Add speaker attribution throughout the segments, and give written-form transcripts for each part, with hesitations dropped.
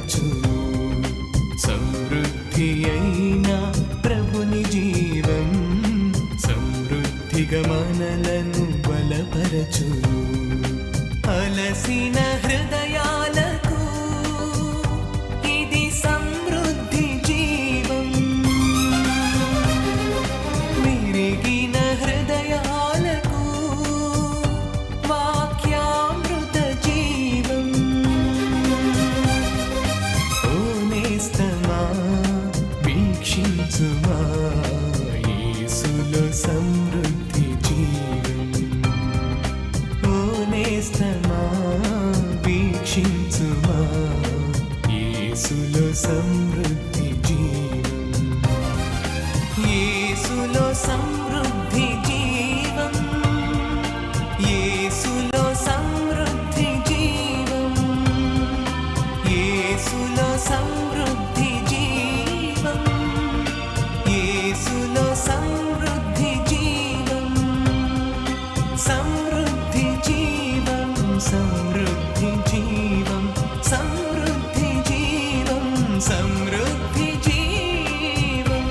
Speaker 1: బలపరచు. సమృద్ధి అయిన ప్రభుని జీవం సమృద్ధిగా మనలను బలపరచు. అలసిన హృదయాలకు ఇది సమృద్ధి జీవం. విరిగిన హృదయాలకు వాక్యామృత జీవం. ఓ నేస్తమా వీక్షించుమా యేసులో సమృద్ధి జీవం. ఓ నేస్తమా వీక్షించుమా యేసులో సమృద్ధి జీవం. యేసులో సమృద్ధి జీవం. యేసులో సమృద్ధి జీవం. యేసులో సమృద్ధి జీవం. యేసులో సమృద్ధి జీవం. సమృద్ధి జీవం. సమృద్ధి జీవం. సమృద్ధి జీవం. సమృద్ధి జీవం.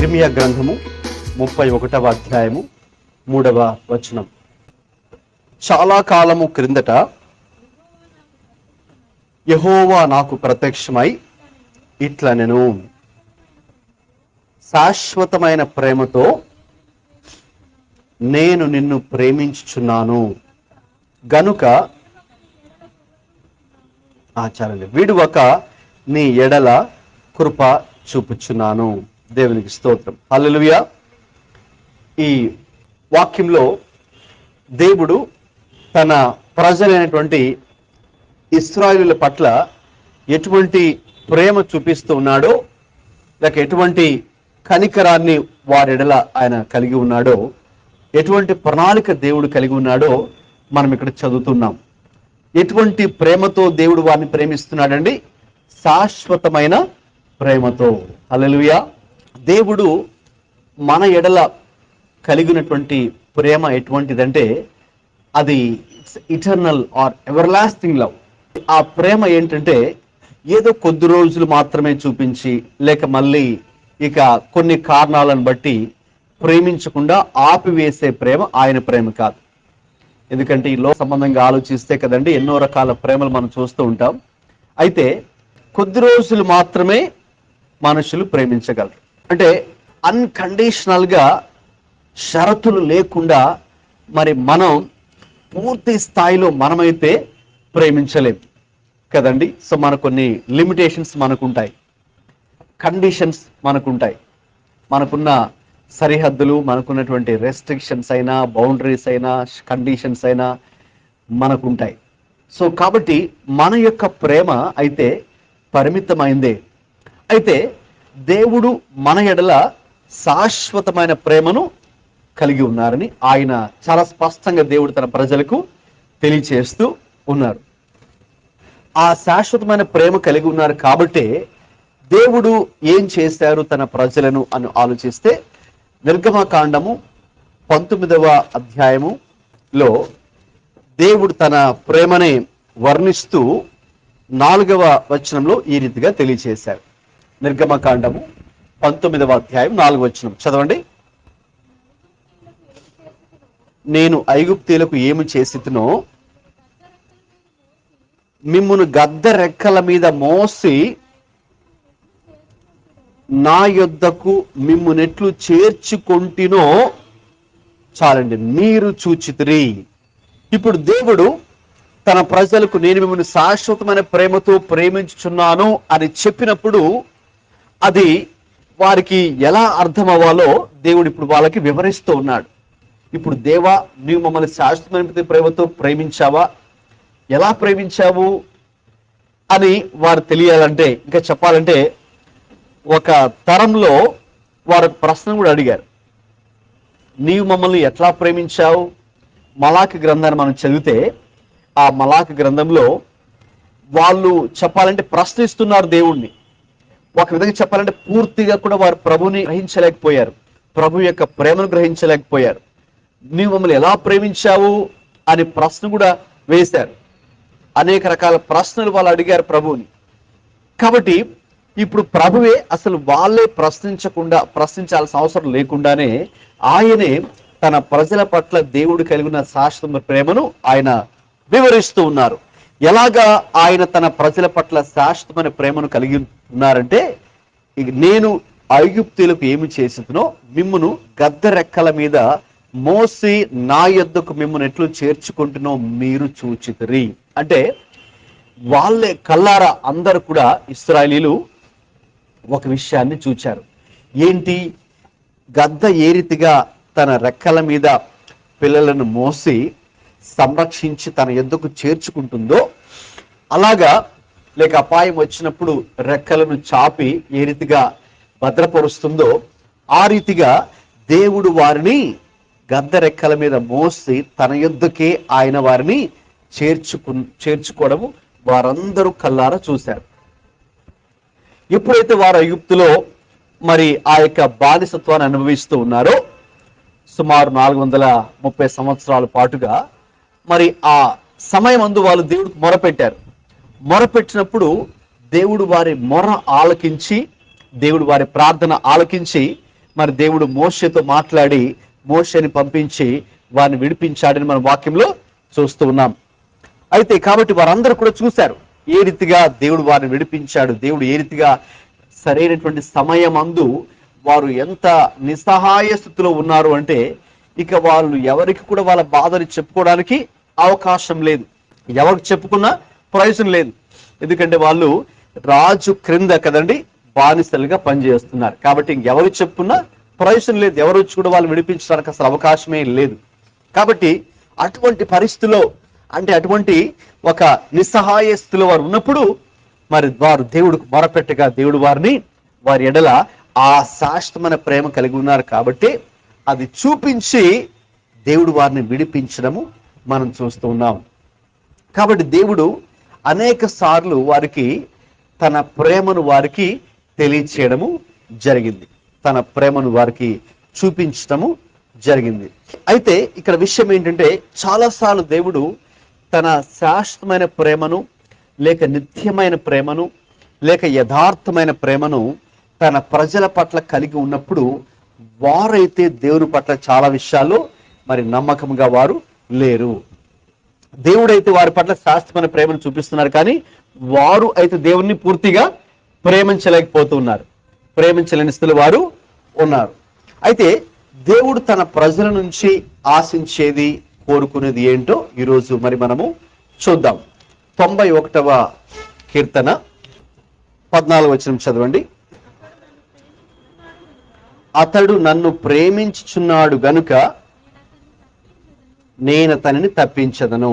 Speaker 2: ఇర్మియా గ్రంథము 31వ అధ్యాయము 3వ వచనం. చాలా కాలము క్రిందట యెహోవా నాకు ప్రత్యక్షమై ఇట్లనెను, శాశ్వతమైన ప్రేమతో నేను నిన్ను ప్రేమించుచున్నాను గనుక విడువక నీ ఎడల కృప చూపుచున్నాను. దేవునికి స్తోత్రం. హల్లెలూయా. ఈ వాక్యంలో దేవుడు తన ప్రజలైనటువంటి ఇశ్రాయేలుల పట్ల ఎటువంటి ప్రేమ చూపిస్తూ ఉన్నాడో, లేక ఎటువంటి కనికరాన్ని వారెడల ఆయన కలిగి ఉన్నాడో, ఎటువంటి ప్రణాళిక దేవుడు కలిగి ఉన్నాడో మనం ఇక్కడ చదువుతున్నాం. ఎటువంటి ప్రేమతో దేవుడు వారిని ప్రేమిస్తున్నాడండి? శాశ్వతమైన ప్రేమతో. హల్లెలూయా. దేవుడు మన ఎడల కలిగినటువంటి ప్రేమ ఎటువంటిదంటే అది ఇటర్నల్ ఆర్ ఎవర్ లవ్. ఆ ప్రేమ ఏంటంటే ఏదో కొద్ది రోజులు మాత్రమే చూపించి లేక మళ్ళీ ఇక కొన్ని కారణాలను బట్టి ప్రేమించకుండా ఆపివేసే ప్రేమ ఆయన ప్రేమ కాదు. ఎందుకంటే ఈ లోక సంబంధంగా ఆలోచిస్తే కదండి ఎన్నో రకాల ప్రేమలు మనం చూస్తూ ఉంటాం. అయితే కొద్ది రోజులు మాత్రమే మనుషులు ప్రేమించగలరు. అంటే అన్కండిషనల్ గా షరతులు లేకుండా మరి మనం పూర్తి స్థాయిలో మనమైతే ప్రేమించలేం కదండి. సో మనకు కొన్ని లిమిటేషన్స్ మనకుంటాయి, కండిషన్స్ మనకుంటాయి, మనకున్న సరిహద్దులు, మనకున్నటువంటి రెస్ట్రిక్షన్స్ అయినా, బౌండరీస్ అయినా, కండిషన్స్ అయినా మనకుంటాయి. సో కాబట్టి మన యొక్క ప్రేమ అయితే పరిమితమైందే. అయితే దేవుడు మన ఎడల శాశ్వతమైన ప్రేమను కలిగి ఉన్నారని ఆయన చాలా స్పష్టంగా దేవుడు తన ప్రజలకు తెలియచేస్తూ ఉన్నారు. ఆ శాశ్వతమైన ప్రేమ కలిగి ఉన్నారు కాబట్టి దేవుడు ఏం చేశారు తన ప్రజలను అని ఆలోచిస్తే నిర్గమకాండము 19వ అధ్యాయములో దేవుడు తన ప్రేమని వర్ణిస్తూ 4వ వచనంలో ఈ రీతిగా తెలియచేశారు. నిర్గమకాండము 19వ అధ్యాయం 4వ వచనం చదవండి. నేను ఐగుప్తీయులకు ఏమి చేసితినో మిమ్మును గద్ద రెక్కల మీద మోసి నా యొద్దకు మిమ్మునెట్లు చేర్చుకొంటినో చాలండి మీరు చూచితిరి. ఇప్పుడు దేవుడు తన ప్రజలకు నేను మిమ్మల్ని శాశ్వతమైన ప్రేమతో ప్రేమించుచున్నాను అని చెప్పినప్పుడు అది వారికి ఎలా అర్థం అవ్వాలో దేవుడు ఇప్పుడు వాళ్ళకి వివరిస్తూ ఉన్నాడు. ఇప్పుడు దేవా నీవు మమ్మల్ని శాశ్వతమైన ప్రేమతో ప్రేమించావా, ఎలా ప్రేమించావు అని వారు తెలియాలంటే, ఇంకా చెప్పాలంటే ఒక తరంలో వారు ప్రశ్న కూడా అడిగారు, నీవు మమ్మల్ని ఎట్లా ప్రేమించావు? మలాకి గ్రంథాన్ని మనం చదివితే ఆ మలాకి గ్రంథంలో వాళ్ళు చెప్పాలంటే ప్రశ్నిస్తున్నారు దేవుణ్ణి. ఒక విధంగా చెప్పాలంటే పూర్తిగా కూడా వారు ప్రభుని గ్రహించలేకపోయారు, ప్రభు యొక్క ప్రేమను గ్రహించలేకపోయారు. నీవు మమ్మల్ని ఎలా ప్రేమించావు అనే ప్రశ్న కూడా వేశారు. అనేక రకాల ప్రశ్నలు వాళ్ళు అడిగారు ప్రభువుని. కాబట్టి ఇప్పుడు ప్రభువే అసలు వాళ్ళే ప్రశ్నించాల్సిన అవసరం లేకుండానే ఆయనే తన ప్రజల పట్ల దేవుడు కలిగిన శాశ్వత ప్రేమను ఆయన వివరిస్తూ ఉన్నారు. ఎలాగా ఆయన తన ప్రజల పట్ల శాశ్వతమైన ప్రేమను కలిగి ఉన్నారంటే, నేను ఐగుప్తీయులకు ఏమి చేసినో మిమ్మును గద్ద రెక్కల మీద మోసి నా యొద్దకు మిమ్మల్ని ఎట్లు చేర్చుకుంటున్నో మీరు చూచితిరి. అంటే వాళ్ళే కల్లారా అందరూ కూడా ఇశ్రాయేలీలు ఒక విషయాన్ని చూచారు. ఏంటి? గద్ద ఏ రీతిగా తన రెక్కల మీద పిల్లలను మోసి సంరక్షించి తన యొద్దకు చేర్చుకుంటుందో, అలాగా లేక అపాయం వచ్చినప్పుడు రెక్కలను చాపి ఏ రీతిగా భద్రపరుస్తుందో, ఆ రీతిగా దేవుడు వారిని గద్ద రెక్కల మీద మోసి తన యొద్దకే ఆయన వారిని చేర్చుకోవడము వారందరూ కల్లారా చూశారు. ఎప్పుడైతే వారు ఐగుప్తులో మరి ఆ యొక్క బానిసత్వాన్ని అనుభవిస్తూ ఉన్నారో, సుమారు 430 సంవత్సరాల పాటుగా మరి ఆ సమయం అందు వాళ్ళు దేవుడికి మొరపెట్టారు. మొరపెట్టినప్పుడు దేవుడు వారి మొర ఆలకించి, దేవుడు వారి ప్రార్థన ఆలకించి, మరి దేవుడు మోషేతో మాట్లాడి మోషేని పంపించి వారిని విడిపించాడని మన వాక్యంలో చూస్తూ ఉన్నాం. అయితే కాబట్టి వారందరూ కూడా చూశారు ఏ రీతిగా దేవుడు వారిని విడిపించాడు, దేవుడు ఏ రీతిగా సరైనటువంటి సమయం అందు వారు ఎంత నిస్సహాయ స్థితిలో ఉన్నారు అంటే, ఇక వాళ్ళు ఎవరికి కూడా వాళ్ళ బాధని చెప్పుకోవడానికి అవకాశం లేదు, ఎవరికి చెప్పుకున్నా ప్రయోజనం లేదు. ఎందుకంటే వాళ్ళు రాజు క్రింద కదండి బానిసలుగా పనిచేస్తున్నారు. కాబట్టి ఎవరు చెప్పుకున్నా ప్రయోజనం లేదు, ఎవరు వచ్చి కూడా వాళ్ళు విడిపించడానికి అసలు అవకాశమే లేదు. కాబట్టి అటువంటి పరిస్థితిలో, అంటే అటువంటి ఒక నిస్సహాయ స్థితిలో వారు ఉన్నప్పుడు మరి వారు దేవుడికి మొరపెట్టగా దేవుడు వారి ఎడల ఆ శాశ్వతమైన ప్రేమ కలిగి ఉన్నారు. కాబట్టి అది చూపించి దేవుడు వారిని విడిపించడము మనం చూస్తూ ఉన్నాం. కాబట్టి దేవుడు అనేక సార్లు వారికి తన ప్రేమను వారికి తెలియచేయడము జరిగింది, తన ప్రేమను వారికి చూపించడము జరిగింది. అయితే ఇక్కడ విషయం ఏంటంటే, చాలాసార్లు దేవుడు తన శాశ్వతమైన ప్రేమను లేక నిత్యమైన ప్రేమను లేక యథార్థమైన ప్రేమను తన ప్రజల పట్ల కలిగి ఉన్నప్పుడు వారైతే దేవుని పట్ల చాలా విషయాల్లో మరి నమ్మకంగా వారు లేరు. దేవుడైతే వారి పట్ల శాశ్వతమైన ప్రేమను చూపిస్తున్నారు, కానీ వారు అయితే దేవుణ్ణి పూర్తిగా ప్రేమించలేకపోతున్నారు, ప్రేమించలేని స్థితిలో వారు ఉన్నారు. అయితే దేవుడు తన ప్రజల నుంచి ఆశించేది, కోరుకునేది ఏంటో ఈరోజు మరి మనము చూద్దాం. 91వ కీర్తన 14వ వచనం చదవండి. అతడు నన్ను ప్రేమించుచున్నాడు గనుక నేను అతనిని తప్పించదను.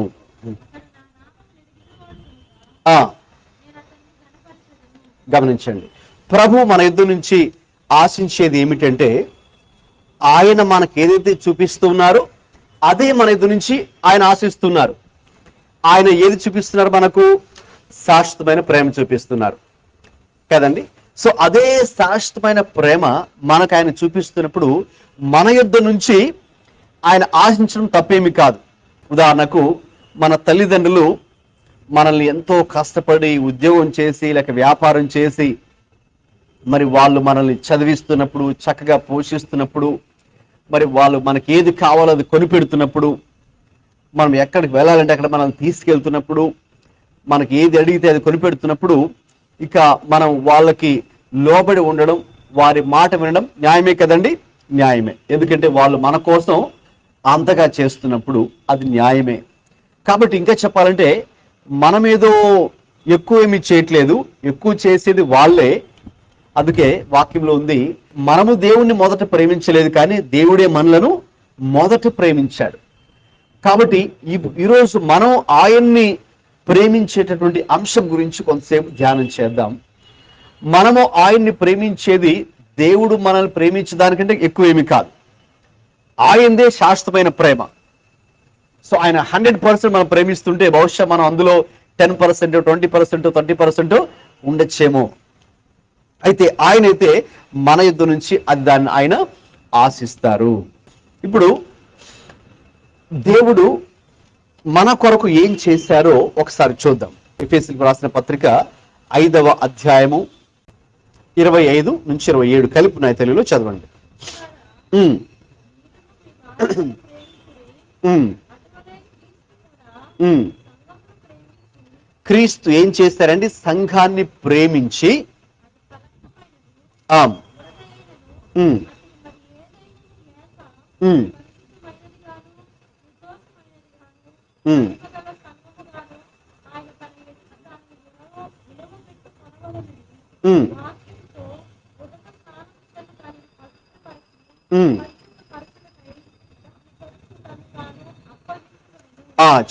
Speaker 2: గమనించండి, ప్రభు మన యుద్ధ నుంచి ఆశించేది ఏమిటంటే, ఆయన మనకు ఏదైతే చూపిస్తున్నారో అదే మన యుద్ధ నుంచి ఆయన ఆశిస్తున్నారు. ఆయన ఏది చూపిస్తున్నారు? మనకు శాశ్వతమైన ప్రేమ చూపిస్తున్నారు కదండి. సో అదే శాశ్వతమైన ప్రేమ మనకు ఆయన చూపిస్తున్నప్పుడు మన యుద్ధ నుంచి ఆయన ఆశించడం తప్పేమి కాదు. ఉదాహరణకు మన తల్లిదండ్రులు మనల్ని ఎంతో కష్టపడి ఉద్యోగం చేసి లేక వ్యాపారం చేసి మరి వాళ్ళు మనల్ని చదివిస్తున్నప్పుడు, చక్కగా పోషిస్తున్నప్పుడు, మరి వాళ్ళు మనకి ఏది కావాలో అది కొనిపెడుతున్నప్పుడు, మనం ఎక్కడికి వెళ్ళాలంటే అక్కడ మనల్ని తీసుకెళ్తున్నప్పుడు, మనకి ఏది అడిగితే అది కొనిపెడుతున్నప్పుడు, ఇక మనం వాళ్ళకి లోబడి ఉండడం, వారి మాట వినడం న్యాయమే కదండి. న్యాయమే, ఎందుకంటే వాళ్ళు మన కోసం అంతగా చేస్తున్నప్పుడు అది న్యాయమే. కాబట్టి ఇంకా చెప్పాలంటే మనమేదో ఎక్కువ ఏమీ చేయట్లేదు, ఎక్కువ చేసేది వాళ్ళే. అందుకే వాక్యంలో ఉంది, మనము దేవుణ్ణి మొదట ప్రేమించలేదు కానీ దేవుడే మనలను మొదట ప్రేమించాడు. కాబట్టి ఈరోజు మనం ఆయన్ని ప్రేమించేటటువంటి అంశం గురించి కొంతసేపు ధ్యానం చేద్దాం. మనము ఆయన్ని ప్రేమించేది దేవుడు మనల్ని ప్రేమించడానికంటే ఎక్కువ ఏమి కాదు, ఆయనదే శాశ్వతమైన ప్రేమ. సో ఆయన 100% మనం ప్రేమిస్తుంటే బహుశా మనం అందులో 10%, 20%, 30% ఉండొచ్చేమో. అయితే ఆయనైతే మన యుద్ధ నుంచి అది దాన్ని ఆయన ఆశిస్తారు. ఇప్పుడు దేవుడు మన కొరకు ఏం చేశారో ఒకసారి చూద్దాం. ఎఫెసీయులకు రాసిన పత్రిక 5వ అధ్యాయము 25 నుంచి 27 కలిపి ఉన్నాయి, తెలుగులో చదవండి. క్రీస్తు ఏం చేశారండి? సంఘాన్ని ప్రేమించి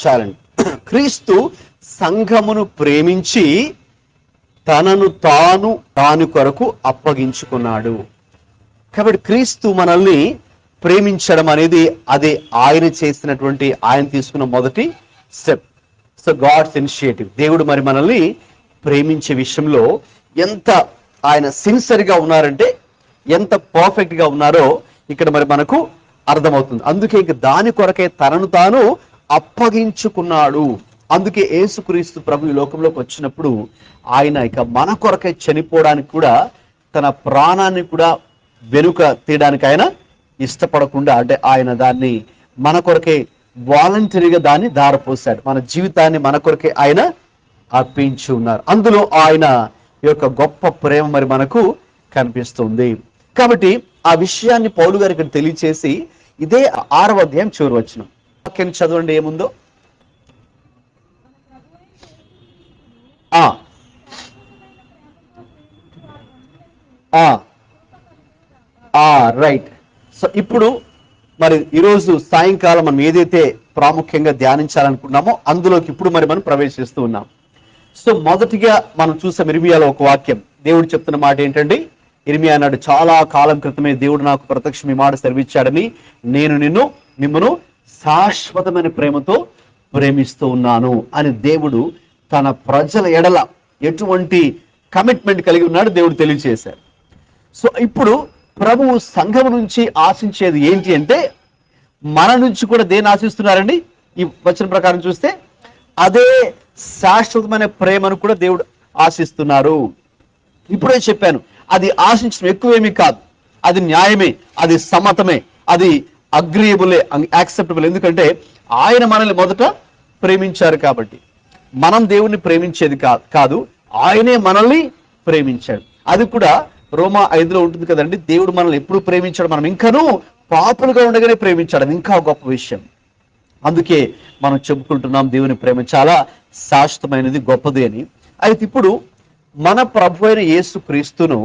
Speaker 2: చాలండి. క్రీస్తు సంఘమును ప్రేమించి తనను తాను దాని కొరకు అప్పగించుకున్నాడు. కాబట్టి క్రీస్తు మనల్ని ప్రేమించడం అనేది అదే ఆయన చేసినటువంటి, ఆయన తీసుకున్న మొదటి స్టెప్. So God's initiative. దేవుడు మరి మనల్ని ప్రేమించే విషయంలో ఎంత ఆయన సిన్సియర్గా ఉన్నారంటే, ఎంత పర్ఫెక్ట్ గా ఉన్నారో ఇక్కడ మరి మనకు అర్థమవుతుంది. అందుకే ఇక దాని కొరకే తనను తాను అప్పగించుకున్నాడు. అందుకే యేసుక్రీస్తు ప్రభు ఈ లోకంలోకి వచ్చినప్పుడు ఆయన ఇక మన కొరకే చనిపోవడానికి కూడా, తన ప్రాణాన్ని కూడా వెనుక తీయడానికి ఆయన ఇష్టపడకుండా, అంటే ఆయన దాన్ని మన కొరకే వాలంటరీగా దాన్ని దారపోసాడు. మన జీవితాన్ని మన కొరకే ఆయన అర్పించి ఉన్నారు. అందులో ఆయన యొక్క గొప్ప ప్రేమ మరి మనకు కనిపిస్తుంది. కాబట్టి ఆ విషయాన్ని పౌలు గారు ఇక్కడ తెలియచేసి ఇదే 6వ అధ్యాయం చివరి వచనం వాక్యం చదవండి ఏముందో. రైట్. సో ఇప్పుడు మరి ఈరోజు సాయంకాలం మనం ఏదైతే ప్రాముఖ్యంగా ధ్యానించాలనుకున్నామో అందులోకి ఇప్పుడు మరి మనం ప్రవేశిస్తూ ఉన్నాం. సో మొదటిగా మనం చూసాం ఇర్మియాలో ఒక వాక్యం. దేవుడు చెప్తున్న మాట ఏంటండి? ఇర్మియా అన్నాడు, చాలా కాలం క్రితమే దేవుడు నాకు ప్రత్యక్షం ఈ మాట సెలవిచ్చాడని, నేను మిమ్మను శాశ్వతమైన ప్రేమతో ప్రేమిస్తూ ఉన్నాను అని దేవుడు తన ప్రజల ఎడల ఎటువంటి కమిట్మెంట్ కలిగి ఉన్నాడు దేవుడు తెలియజేశారు. సో ఇప్పుడు ప్రభువు సంఘం నుంచి ఆశించేది ఏంటి అంటే, మన నుంచి కూడా దేన్ని ఆశిస్తున్నారండి? ఈ వచన ప్రకారం చూస్తే అదే శాశ్వతమైన ప్రేమను కూడా దేవుడు ఆశిస్తున్నారు. ఇప్పుడే చెప్పాను, అది ఆశించడం ఎక్కువేమీ కాదు, అది న్యాయమే, అది సమ్మతమే, అది అగ్రీయబులే, యాక్సెప్టబుల్. ఎందుకంటే ఆయన మనల్ని మొదట ప్రేమించారు కాబట్టి. మనం దేవుణ్ణి ప్రేమించేది కాదు, ఆయనే మనల్ని ప్రేమించాడు. అది కూడా రోమా 5లో ఉంటుంది కదండి, దేవుడు మనల్ని ఎప్పుడు ప్రేమించాడు, మనం ఇంకనూ పాపులుగా ఉండగానే ప్రేమించాడు. అది ఇంకా గొప్ప విషయం. అందుకే మనం చెప్పుకుంటున్నాం దేవుని ప్రేమ చాలా శాశ్వతమైనది, గొప్పది అని. అయితే ఇప్పుడు మన ప్రభు అయిన యేసు క్రీస్తును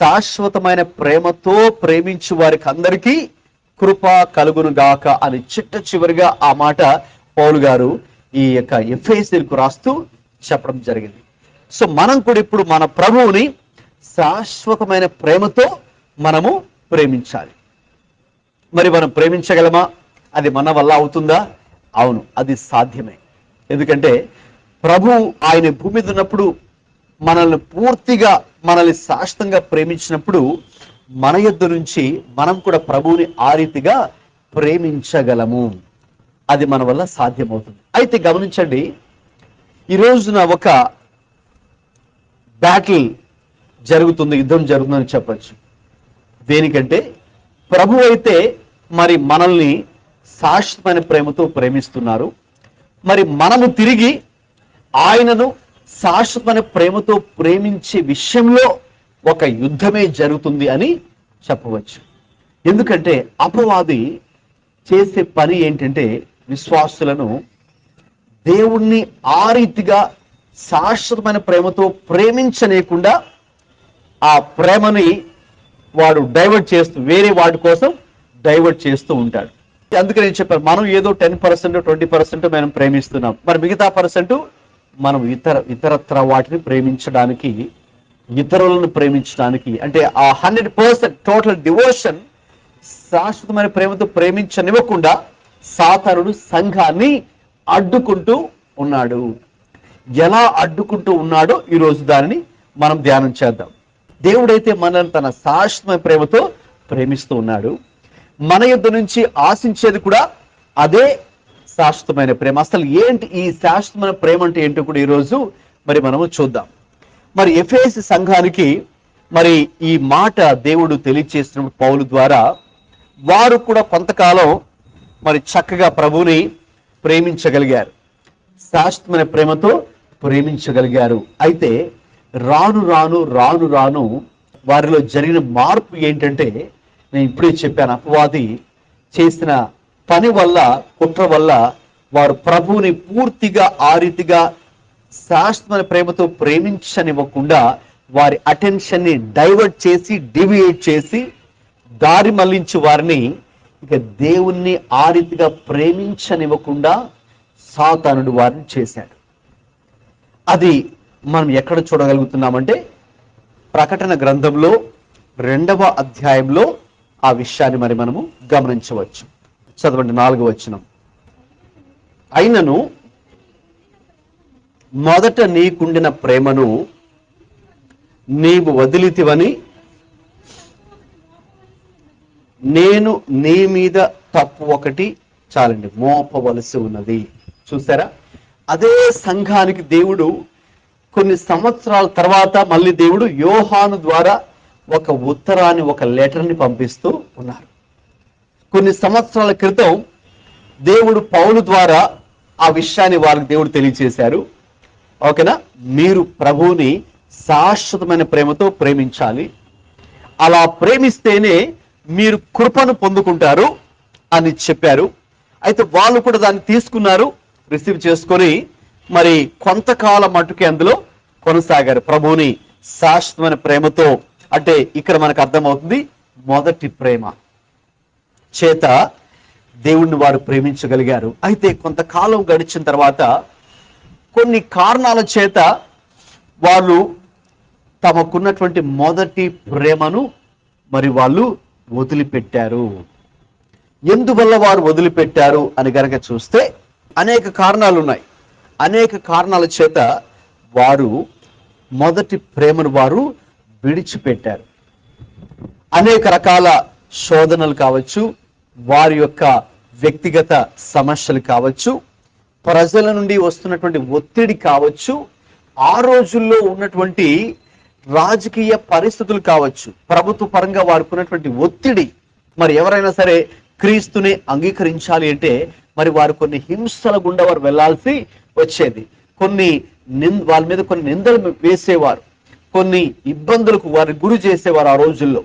Speaker 2: శాశ్వతమైన ప్రేమతో ప్రేమించు వారికి అందరికీ కృప కలుగును గాక అని చివరిగా ఆ మాట పౌలు గారు ఈ యొక్క ఎఫెసీయులకు రాస్తూ చెప్పడం జరిగింది. సో మనం కూడా ఇప్పుడు మన ప్రభువుని శాశ్వతమైన ప్రేమతో మనము ప్రేమించాలి. మరి మనం ప్రేమించగలమా? అది మన వల్ల అవుతుందా? అవును, అది సాధ్యమే. ఎందుకంటే ప్రభు ఆయన భూమి మీద ఉన్నప్పుడు మనల్ని పూర్తిగా, మనల్ని శాశ్వతంగా ప్రేమించినప్పుడు మన యొద్ద నుంచి మనం కూడా ప్రభువుని ఆ రీతిగా ప్రేమించగలము. అది మన వల్ల సాధ్యమవుతుంది. అయితే గమనించండి, ఈ రోజున ఒక బ్యాటిల్ జరుగుతుంది, యుద్ధం జరుగుతుందని చెప్పచ్చు. దేనికంటే ప్రభు అయితే మరి మనల్ని శాశ్వతమైన ప్రేమతో ప్రేమిస్తున్నారు. మరి మనము తిరిగి ఆయనను శాశ్వతమైన ప్రేమతో ప్రేమించే విషయంలో ఒక యుద్ధమే జరుగుతుంది అని చెప్పవచ్చు. ఎందుకంటే అపవాది చేసే పని ఏంటంటే, విశ్వాసులను దేవుణ్ణి ఆ రీతిగా శాశ్వతమైన ప్రేమతో ప్రేమించలేకుండా ఆ ప్రేమని వాడు డైవర్ట్ చేస్తూ, వేరే వాటి కోసం డైవర్ట్ చేస్తూ ఉంటాడు. అందుకని నేను చెప్పాను, మనం ఏదో 10% 20% మనం ప్రేమిస్తున్నాం, మరి మిగతా పర్సెంట్ మనం ఇతరత్ర వాటిని ప్రేమించడానికి, ఇతరులను ప్రేమించడానికి, అంటే ఆ 100% టోటల్ డివోషన్ శాశ్వతమైన ప్రేమతో ప్రేమించనివ్వకుండా సాతానుడు సంఘాన్ని అడ్డుకుంటూ ఉన్నాడు. ఎలా అడ్డుకుంటూ ఉన్నాడో ఈరోజు దానిని మనం ధ్యానం చేద్దాం. దేవుడైతే మనల్ని తన శాశ్వతమైన ప్రేమతో ప్రేమిస్తూ ఉన్నాడు. మన యుద్ధ నుంచి ఆశించేది కూడా అదే శాశ్వతమైన ప్రేమ. అసలు ఏంటి ఈ శాశ్వతమైన ప్రేమ అంటే ఏంటో కూడా ఈరోజు మరి మనము చూద్దాం. మరి ఎఫెసు సంఘానికి మరి ఈ మాట దేవుడు తెలియచేస్తున్న పౌలు ద్వారా వారు కూడా కొంతకాలం మరి చక్కగా ప్రభువుని ప్రేమించగలిగారు, శాశ్వతమైన ప్రేమతో ప్రేమించగలిగారు. అయితే రాను రాను రాను రాను వారిలో జరిగిన మార్పు ఏంటంటే, నేను ఇప్పుడే చెప్పాను, అపవాది చేసిన పని వల్ల, కుట్ర వల్ల వారు ప్రభువుని పూర్తిగా ఆ రీతిగా శాశ్వతమైన ప్రేమతో ప్రేమించనివ్వకుండా వారి అటెన్షన్ ని డైవర్ట్ చేసి, డివియేట్ చేసి, దారి మళ్లించి వారిని ఇక దేవుణ్ణి ఆ రీతిగా ప్రేమించనివ్వకుండా సాతానుడు వారిని చేశాడు. అది మనం ఎక్కడ చూడగలుగుతున్నామంటే ప్రకటన గ్రంథంలో 2వ అధ్యాయంలో ఆ విషయాన్ని మరి మనము గమనించవచ్చు. చదవండి 4వ వచనం. అయినను మొదట నీకుండిన ప్రేమను నీవు వదిలితివని నేను నీ మీద తప్పు ఒకటి చాలండి మోపవలసి ఉన్నది. చూసారా, అదే సంఘానికి దేవుడు కొన్ని సంవత్సరాల తర్వాత మళ్ళీ దేవుడు యోహాను ద్వారా ఒక ఉత్తరాన్ని, ఒక లెటర్ని పంపిస్తూ ఉన్నారు. కొన్ని సంవత్సరాల క్రితం దేవుడు పౌలు ద్వారా ఆ విషయాన్ని వారికి దేవుడు తెలియచేశారు. ఓకేనా, మీరు ప్రభువుని శాశ్వతమైన ప్రేమతో ప్రేమించాలి, అలా ప్రేమిస్తేనే మీరు కృపను పొందుకుంటారు అని చెప్పారు. అయితే వాళ్ళు కూడా దాన్ని తీసుకున్నారు, రిసీవ్ చేసుకొని మరి కొంతకాలం మటుకే అందులో కొనసాగారు. ప్రభువుని శాశ్వతమైన ప్రేమతో, అంటే ఇక్కడ మనకు అర్థమవుతుంది మొదటి ప్రేమ చేత దేవుణ్ణి వారు ప్రేమించగలిగారు. అయితే కొంతకాలం గడిచిన తర్వాత కొన్ని కారణాల చేత వాళ్ళు తమకున్నటువంటి మొదటి ప్రేమను మరి వాళ్ళు వదిలిపెట్టారు. ఎందువల్ల వారు వదిలిపెట్టారు అని గనక చూస్తే అనేక కారణాలు ఉన్నాయి. అనేక కారణాల చేత వారు మొదటి ప్రేమను వారు విడిచిపెట్టారు. అనేక రకాల శోధనలు కావచ్చు, వారి యొక్క వ్యక్తిగత సమస్యలు కావచ్చు, ప్రజల నుండి వస్తున్నటువంటి ఒత్తిడి కావచ్చు, ఆ రోజుల్లో ఉన్నటువంటి రాజకీయ పరిస్థితులు కావచ్చు, ప్రభుత్వ పరంగా వారికి ఉన్నటువంటి ఒత్తిడి. మరి ఎవరైనా సరే క్రీస్తుని అంగీకరించాలి అంటే మరి వారు కొన్ని హింసల గుండా వారు వెళ్లాల్సి వచ్చేది. వాళ్ళ మీద కొన్ని నిందలు వేసేవారు, కొన్ని ఇబ్బందులకు వారిని గురి చేసేవారు ఆ రోజుల్లో.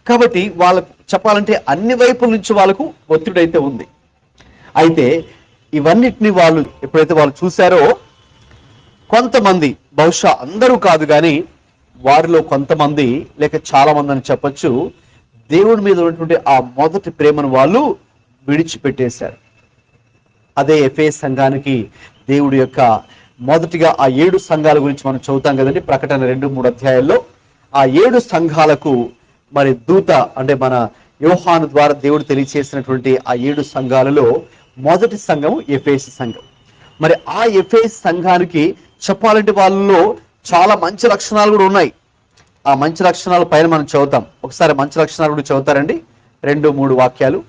Speaker 2: కాబట్టి వాళ్ళకు చెప్పాలంటే అన్ని వైపుల నుంచి వాళ్ళకు ఒత్తిడి అయితే ఉంది. అయితే ఇవన్నిటిని వాళ్ళు ఎప్పుడైతే వాళ్ళు చూశారో, కొంతమంది, బహుశా అందరూ కాదు కానీ వారిలో కొంతమంది లేక చాలా మంది అని చెప్పొచ్చు, దేవుడి మీద ఉన్నటువంటి ఆ మొదటి ప్రేమను వాళ్ళు విడిచిపెట్టేశారు. అదే ఎఫెసు సంఘానికి దేవుడి యొక్క మొదటిగా ఆ 7 సంఘాల గురించి మనం చదువుతాం కదండి, ప్రకటన 2-3 అధ్యాయాల్లో. ఆ 7 సంఘాలకు మరి దూత, అంటే మన యోహాను ద్వారా దేవుడు తెలియచేసినటువంటి ఆ 7 సంఘాలలో మొదటి సంఘం ఎఫెసు సంఘం. మరి ఆ ఎఫెసు సంఘానికి చెప్పాలంటే వాళ్ళలో చాలా మంచి లక్షణాలు కూడా ఉన్నాయి. ఆ మంచి లక్షణాల పైన మనం చదువుతాం. ఒకసారి మంచి లక్షణాలు కూడా చదువుతారండి, 2-3 వాక్యాలు.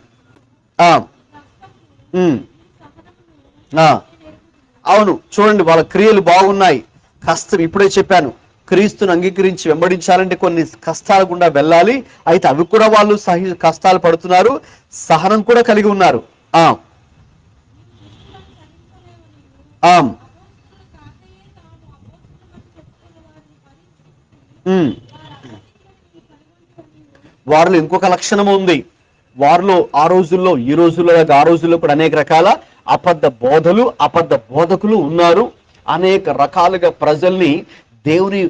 Speaker 2: అవును, చూడండి, వాళ్ళ క్రియలు బాగున్నాయి. కష్టం, ఇప్పుడే చెప్పాను, క్రీస్తుని అంగీకరించి వెంబడించాలంటే కొన్ని కష్టాల గుండా వెళ్ళాలి. అయితే అవి కూడా వాళ్ళు కష్టాలు పడుతున్నారు, సహనం కూడా కలిగి ఉన్నారు. వారిలో ఇంకొక లక్షణం ఉంది. వారిలో ఆ రోజుల్లో, ఈ రోజుల్లో, ఆ రోజుల్లో కూడా అనేక రకాల అబద్ధ బోధలు, అబద్ధ బోధకులు ఉన్నారు. అనేక రకాలుగా ప్రజల్ని దేవుని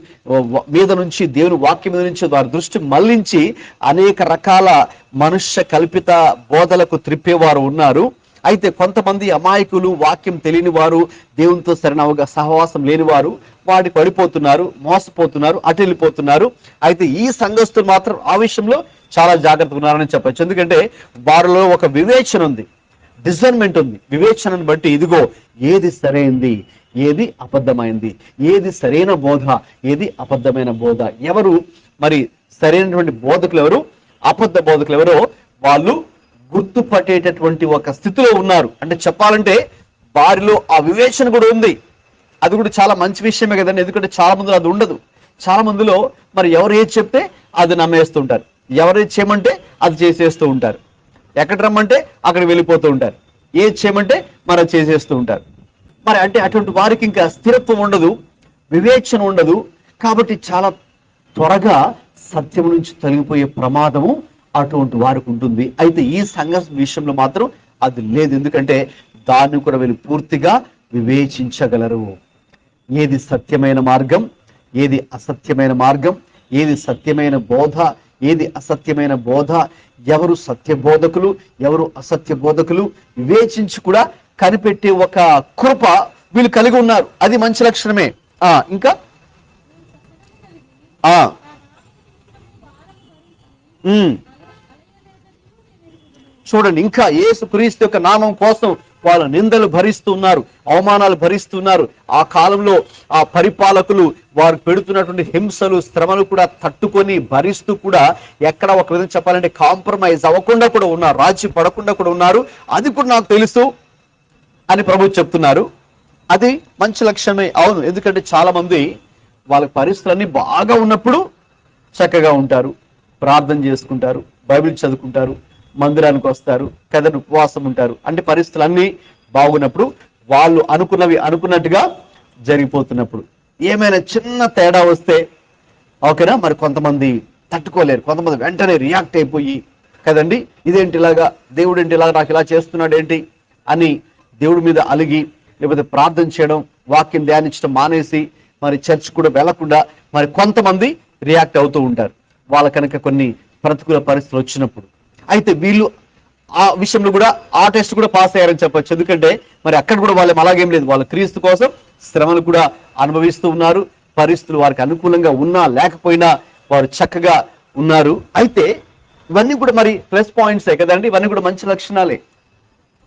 Speaker 2: మీద నుంచి, దేవుని వాక్యం మీద నుంచి వారి దృష్టి మళ్లించి అనేక రకాల మనుష్య కల్పిత బోధలకు త్రిప్పేవారు ఉన్నారు. అయితే కొంతమంది అమాయకులు, వాక్యం తెలియని వారు, దేవునితో సరైన సహవాసం లేని వారు వాడి పడిపోతున్నారు, మోసపోతున్నారు, అటు వెళ్ళిపోతున్నారు. అయితే ఈ సంఘస్థులు మాత్రం ఆ విషయంలో చాలా జాగ్రత్తగా ఉన్నారని చెప్పచ్చు. ఎందుకంటే వారిలో ఒక వివేచన ఉంది, డిజర్న్మెంట్ ఉంది. వివేచనను బట్టి ఇదిగో ఏది సరైంది, ఏది అబద్ధమైంది, ఏది సరైన బోధ, ఏది అబద్ధమైన బోధ, ఎవరు మరి సరైనటువంటి బోధకులు ఎవరు, అబద్ధ బోధకులు ఎవరో వాళ్ళు గుర్తుపట్టేటటువంటి ఒక స్థితిలో ఉన్నారు. అంటే చెప్పాలంటే వారిలో ఆ వివేచన కూడా ఉంది. అది కూడా చాలా మంచి విషయమే కదండి. ఎందుకంటే చాలా మందిలో అది ఉండదు. చాలా మందిలో మరి ఎవరు ఏది చెప్తే అది నమ్మేస్తూ ఉంటారు, ఎవరేది చేయమంటే అది చేసేస్తూ ఉంటారు, ఎక్కడ రమ్మంటే అక్కడికి వెళ్ళిపోతూ ఉంటారు, ఏది చేయమంటే మరి అది చేసేస్తూ ఉంటారు. మరి అంటే అటువంటి వారికి ఇంకా స్థిరత్వం ఉండదు, వివేచన ఉండదు. కాబట్టి చాలా త్వరగా సత్యం నుంచి తొలగిపోయే ప్రమాదము అటువంటి వారికి ఉంటుంది. అయితే ఈ సంఘ విషయంలో మాత్రం అది లేదు. ఎందుకంటే దాన్ని కూడా వీళ్ళు పూర్తిగా వివేచించగలరు. ఏది సత్యమైన మార్గం, ఏది అసత్యమైన మార్గం, ఏది సత్యమైన బోధ, ఏది అసత్యమైన బోధ, ఎవరు సత్య బోధకులు, ఎవరు అసత్య బోధకులు వివేచించి కూడా కనిపెట్టే ఒక కృప వీళ్ళు కలిగి ఉన్నారు. అది మంచి లక్షణమే. ఇంకా చూడండి, ఇంకా యేసుక్రీస్తు యొక్క నామం కోసం వాళ్ళ నిందలు భరిస్తున్నారు, అవమానాలు భరిస్తున్నారు. ఆ కాలంలో ఆ పరిపాలకులు వారు పెడుతున్నటువంటి హింసలు, శ్రమలు కూడా తట్టుకొని భరిస్తూ కూడా ఎక్కడ ఒక విధంగా చెప్పాలంటే కాంప్రమైజ్ అవ్వకుండా కూడా ఉన్నారు, రాజీ పడకుండా కూడా ఉన్నారు. అది కూడా నాకు తెలుసు అని ప్రభు చెప్తున్నారు. అది మంచి లక్షణమే. అవును, ఎందుకంటే చాలా మంది వాళ్ళ పరిస్థితులన్నీ బాగా ఉన్నప్పుడు చక్కగా ఉంటారు, ప్రార్థన చేసుకుంటారు, బైబిల్ చదువుకుంటారు, మందిరానికి వస్తారు కదని ఉపవాసం ఉంటారు. అంటే పరిస్థితులన్నీ బాగున్నప్పుడు, వాళ్ళు అనుకున్నవి అనుకున్నట్టుగా జరిగిపోతున్నప్పుడు ఏమైనా చిన్న తేడా వస్తే ఓకేనా, మరి కొంతమంది తట్టుకోలేరు, కొంతమంది వెంటనే రియాక్ట్ అయిపోయి కదండి, ఇదేంటి ఇలాగా, దేవుడు ఏంటి ఇలాగా నాకు ఇలా చేస్తున్నాడు ఏంటి అని దేవుడి మీద అలిగి, లేకపోతే ప్రార్థన చేయడం, వాక్యం ధ్యానించడం మానేసి మరి చర్చ్ కూడా వెళ్లకుండా మరి కొంతమంది రియాక్ట్ అవుతూ ఉంటారు వాళ్ళ కనుక కొన్ని ప్రతికూల పరిస్థితులు వచ్చినప్పుడు. అయితే వీళ్ళు ఆ విషయంలో కూడా ఆ టెస్ట్ కూడా పాస్ అయ్యారని చెప్పచ్చు. ఎందుకంటే మరి అక్కడ కూడా వాళ్ళేం అలాగేం లేదు, వాళ్ళ క్రీస్తు కోసం శ్రమలు కూడా అనుభవిస్తూ ఉన్నారు. పరిస్థితులు వారికి అనుకూలంగా ఉన్నా లేకపోయినా వారు చక్కగా ఉన్నారు. అయితే ఇవన్నీ కూడా మరి ప్లస్ పాయింట్సే కదండి, ఇవన్నీ కూడా మంచి లక్షణాలే,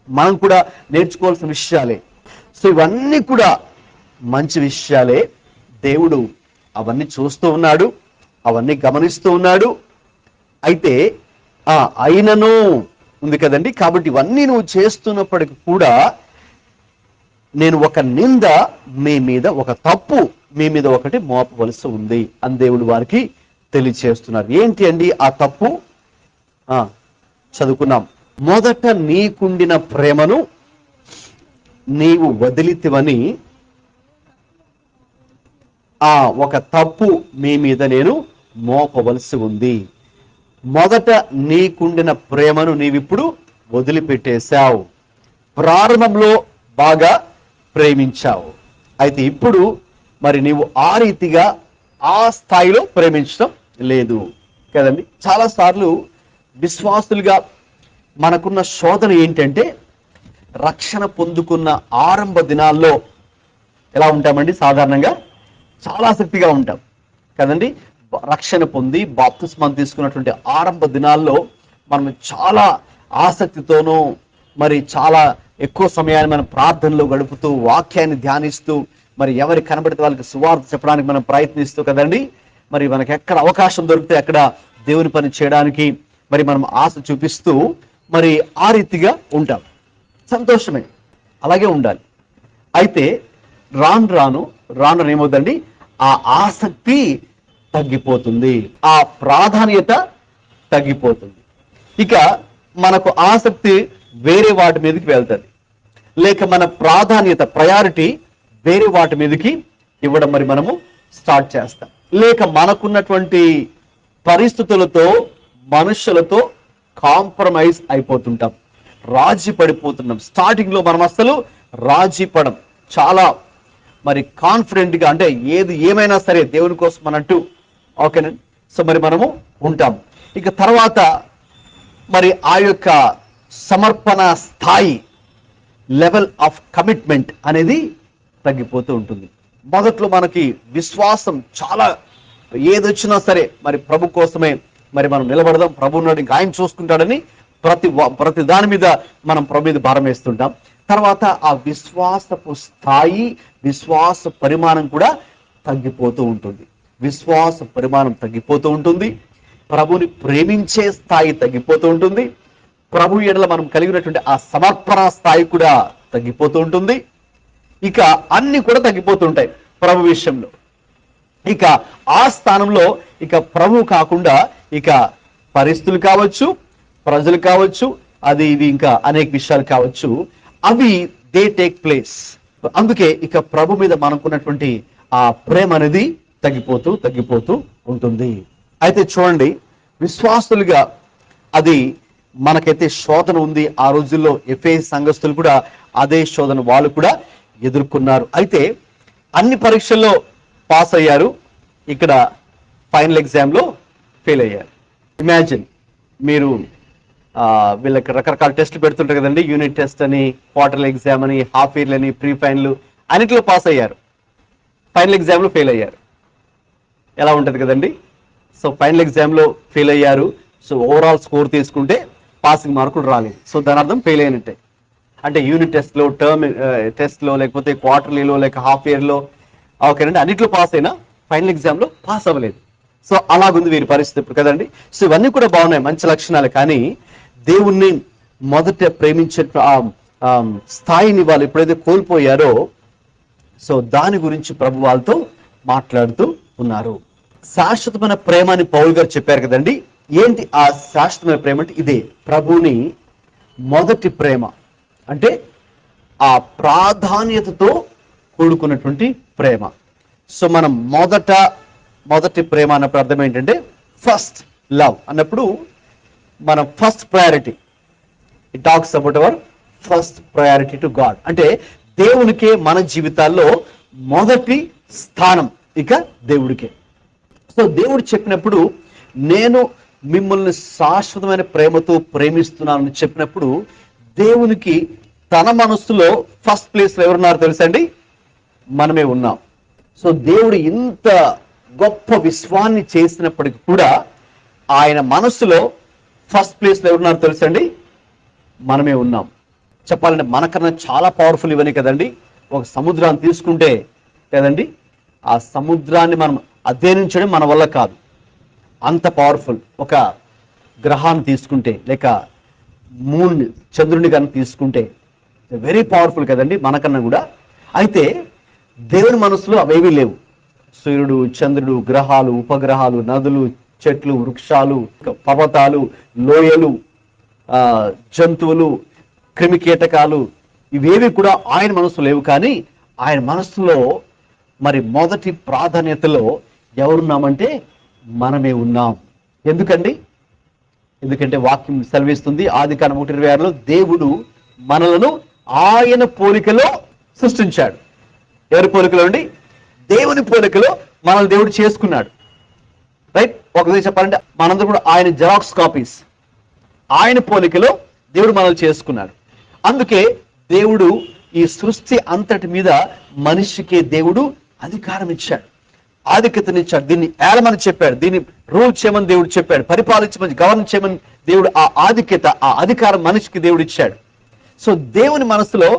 Speaker 2: మనం కూడా నేర్చుకోవాల్సిన విషయాలే. సో ఇవన్నీ కూడా మంచి విషయాలే. దేవుడు అవన్నీ చూస్తూ ఉన్నాడు, అవన్నీ గమనిస్తూ ఉన్నాడు. అయితే అయినను ఉంది కదండి. కాబట్టి ఇవన్నీ నువ్వు చేస్తున్నప్పటికీ కూడా నేను ఒక నింద మీ మీద, ఒక తప్పు మీ మీద ఒకటి మోపవలసి ఉంది అని దేవుడు వారికి తెలియచేస్తున్నారు. ఏంటి అండి ఆ తప్పు? చదువుకున్నాం. మొదట నీకుండిన ప్రేమను నీవు వదిలితివని ఒక తప్పు మీ మీద నేను మోపవలసి ఉంది. మొదట నీకుండిన ప్రేమను నీవిప్పుడు వదిలిపెట్టేశావు. ప్రారంభంలో బాగా ప్రేమించావు, అయితే ఇప్పుడు మరి నీవు ఆ రీతిగా ఆ స్థాయిలో ప్రేమించడం లేదు కదండి. చాలాసార్లు విశ్వాసులుగా మనకున్న శోధన ఏంటంటే, రక్షణ పొందుకున్న ఆరంభ దినాల్లో ఎలా ఉంటామండి? సాధారణంగా చాలా ఆసక్తిగా ఉంటాం కదండి. రక్షణ పొంది బాప్తిస్మం తీసుకున్నటువంటి ఆరంభ దినాల్లో మనం చాలా ఆసక్తితోనూ మరి చాలా ఎక్కువ సమయాన్ని మనం ప్రార్థనలో గడుపుతూ, వాక్యాన్ని ధ్యానిస్తూ, మరి ఎవరికి కనబడితే వాళ్ళకి సువార్త చెప్పడానికి మనం ప్రయత్నిస్తూ కదండి, మరి మనకి ఎక్కడ అవకాశం దొరికితే అక్కడ దేవుని పని చేయడానికి మరి మనం ఆశ చూపిస్తూ మరి ఆ రీతిగా ఉంటాం. సంతోషమే, అలాగే ఉండాలి. అయితే రాను రాను ఏమవుతుందండి, ఆ ఆసక్తి తగ్గిపోతుంది, ఆ ప్రాధాన్యత తగ్గిపోతుంది. ఇక మనకు ఆసక్తి వేరే వాటి మీదకి వెళ్తుంది, లేక మన ప్రాధాన్యత ప్రయారిటీ వేరే వాటి మీదకి ఇవ్వడం మరి మనము స్టార్ట్ చేస్తాం. లేక మనకున్నటువంటి పరిస్థితులతో, మనుషులతో కాంప్రమైజ్ అయిపోతుంటాం, రాజీ పడిపోతున్నాం. స్టార్టింగ్ లో మనం అసలు రాజీ పడం, చాలా మరి కాన్ఫిడెంట్ గా, అంటే ఏది ఏమైనా సరే దేవుని కోసం అన్నట్టు ఓకేనండి. సో మరి మనము ఉంటాం. ఇక తర్వాత మరి ఆ యొక్క సమర్పణ స్థాయి, లెవెల్ ఆఫ్ కమిట్మెంట్ అనేది తగ్గిపోతూ ఉంటుంది. మొదట్లో మనకి విశ్వాసం చాలా, ఏదొచ్చినా సరే మరి ప్రభు కోసమే మరి మనం నిలబడదాం, ప్రభు ఉన్నాడు ఇంకా ఆయన చూసుకుంటాడని ప్రతి దాని మీద మనం ప్రభు మీద భారం వేస్తుంటాం. తర్వాత ఆ విశ్వాసపు స్థాయి, విశ్వాస పరిమాణం కూడా తగ్గిపోతూ ఉంటుంది. విశ్వాస పరిమాణం తగ్గిపోతూ ఉంటుంది. ప్రభుని ప్రేమించే స్థాయి తగ్గిపోతూ ఉంటుంది. ప్రభు ఎడల మనం కలిగినటువంటి ఆ సమర్పణ స్థాయి కూడా తగ్గిపోతూ ఉంటుంది. ఇక అన్ని కూడా తగ్గిపోతుంటాయి ప్రభు విషయంలో. ఇక ఆ స్థానంలో ఇక ప్రభు కాకుండా ఇక పరిస్థితులు కావచ్చు, ప్రజలు కావచ్చు, అది ఇది ఇంకా అనేక విషయాలు కావచ్చు, అవి దే టేక్ ప్లేస్. అందుకే ఇక ప్రభు మీద మనకున్నటువంటి ఆ ప్రేమ అనేది తగ్గిపోతూ ఉంటుంది. అయితే చూడండి, విశ్వాసులుగా అది మనకైతే శోధన ఉంది. ఆ రోజుల్లో ఎఫెసు సంఘస్థులు కూడా అదే శోధన వాళ్ళు కూడా ఎదుర్కొన్నారు. అయితే అన్ని పరీక్షల్లో పాస్ అయ్యారు, ఇక్కడ ఫైనల్ ఎగ్జామ్లో ఫెయిల్ అయ్యారు. ఇమాజిన్, మీరు వీళ్ళకి రకరకాల టెస్ట్లు పెడుతుంటారు కదండి, యూనిట్ టెస్ట్ అని, క్వార్టర్లీ ఎగ్జామ్ అని, హాఫ్ ఇయర్లీ అని, ప్రీ ఫైనల్, అన్నిట్లో పాస్ అయ్యారు, ఫైనల్ ఎగ్జామ్లో ఫెయిల్ అయ్యారు. ఎలా ఉంటుంది కదండి? సో ఫైనల్ ఎగ్జామ్లో ఫెయిల్ అయ్యారు. సో ఓవరాల్ స్కోర్ తీసుకుంటే పాసింగ్ మార్కులు రాలేదు. సో దాని అర్థం ఫెయిల్ అయినట్టే. అంటే యూనిట్ టెస్ట్లో, టర్మ్ టెస్ట్లో, లేకపోతే క్వార్టర్లీలో, లేక హాఫ్ ఇయర్లో, ఓకేనండి, అన్నిట్లో పాస్ అయినా ఫైనల్ ఎగ్జామ్లో పాస్ అవ్వలేదు. సో అలాగుంది వీరి పరిస్థితి ఇప్పుడు కదండి. సో ఇవన్నీ కూడా బాగున్నాయి, మంచి లక్షణాలు. కానీ దేవుణ్ణి మొదట ప్రేమించే స్థాయిని వాళ్ళు ఎప్పుడైతే కోల్పోయారో, సో దాని గురించి ప్రభు వాళ్ళతో మాట్లాడుతూ ఉన్నారు. శాశ్వతమైన ప్రేమ అని పౌలు గారు చెప్పారు కదండి. ఏంటి ఆ శాశ్వతమైన ప్రేమ అంటే? ఇదే ప్రభుని మొదటి ప్రేమ అంటే ఆ ప్రాధాన్యతతో కూడుకున్నటువంటి ప్రేమ. సో మనం మొదటి ప్రేమ అన్నప్పుడు అర్థం ఏంటంటే ఫస్ట్ లవ్ అన్నప్పుడు మన first priority. It talks about our first priority to God. అంటే దేవునికే మన జీవితాల్లో మొదటి స్థానం ఇక దేవుడికే. సో దేవుడు చెప్పినప్పుడు నేను మిమ్మల్ని శాశ్వతమైన ప్రేమతో ప్రేమిస్తున్నానని చెప్పినప్పుడు దేవునికి తన మనస్సులో ఫస్ట్ ప్లేస్లో ఎవరున్నారు తెలుసండి? మనమే ఉన్నాం. సో దేవుడు ఇంత గొప్ప విశ్వాన్ని చేసినప్పటికీ కూడా ఆయన మనస్సులో ఫస్ట్ ప్లేస్లో ఎవరున్నారు తెలుసండి? మనమే ఉన్నాం. చెప్పాలంటే మనకన్నా చాలా పవర్ఫుల్ ఇవన్నీ కదండి. ఒక సముద్రాన్ని తీసుకుంటే కదండి, ఆ సముద్రాన్ని మనం అధ్యయనించడం మన వల్ల కాదు, అంత పవర్ఫుల్. ఒక గ్రహాన్ని తీసుకుంటే, లేక మూన్, చంద్రుని కానీ తీసుకుంటే వెరీ పవర్ఫుల్ కదండి మనకన్నా కూడా. అయితే దేవుని మనసులో అవేవీ లేవు. సూర్యుడు, చంద్రుడు, గ్రహాలు, ఉపగ్రహాలు, నదులు, చెట్లు, వృక్షాలు, పర్వతాలు, లోయలు, జంతువులు, క్రిమి కీటకాలు, ఇవేవి కూడా ఆయన మనసులో లేవు. కానీ ఆయన మనసులో మరి మొదటి ప్రాధాన్యతలో ఎవరున్నామంటే మనమే ఉన్నాం. ఎందుకంటే వాక్యం సెలవిస్తుంది, ఆదికాండం 1:26లో దేవుడు మనలను ఆయన పోలికలో సృష్టించాడు. ఎవరి పోలికలో అండి? దేవుని పోలికలో మనల్ని దేవుడు చేసుకున్నాడు. రైట్? ఒకసారి చెప్పాలంటే మనందరూ కూడా ఆయన జెరాక్స్ కాపీస్. ఆయన పోలికలో దేవుడు మనల్ని చేసుకున్నాడు. అందుకే దేవుడు ఈ సృష్టి అంతటి మీద మనిషికి దేవుడు అధికారం ఇచ్చాడు, ఆధిక్యతనిచ్చాడు. దీన్ని ఏలమని చెప్పాడు, దీన్ని రూల్ చేయమని దేవుడు చెప్పాడు, పరిపాలించమని, గవర్నర్ చేయమని దేవుడు ఆ ఆధిక్యత, ఆ అధికారం మనిషికి దేవుడు ఇచ్చాడు. సో దేవుని మనసులో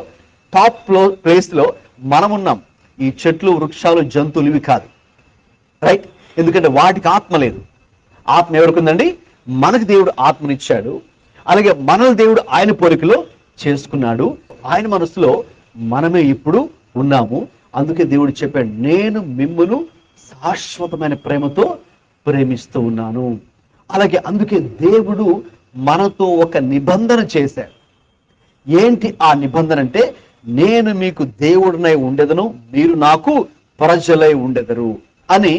Speaker 2: టాప్ ప్లేస్లో మనం ఉన్నాం. ఈ చెట్లు, వృక్షాలు, జంతువులు ఇవి కాదు. రైట్? ఎందుకంటే వాటికి ఆత్మ లేదు. ఆత్మ ఎవరికుందండి? మనకు దేవుడు ఆత్మనిచ్చాడు. అలాగే మనల్ని దేవుడు ఆయన పోలికలో చేసుకున్నాడు. ఆయన మనసులో మనమే ఇప్పుడు ఉన్నాము. అందుకే దేవుడు చెప్పాడు, నేను మిమ్మును శాశ్వతమైన ప్రేమతో ప్రేమిస్తూ ఉన్నాను. అలాగే అందుకే దేవుడు మనతో ఒక నిబంధన చేశాడు. ఏంటి ఆ నిబంధన అంటే, నేను మీకు దేవుడినై ఉండెదను, మీరు నాకు ప్రజలై ఉండెదరు అని.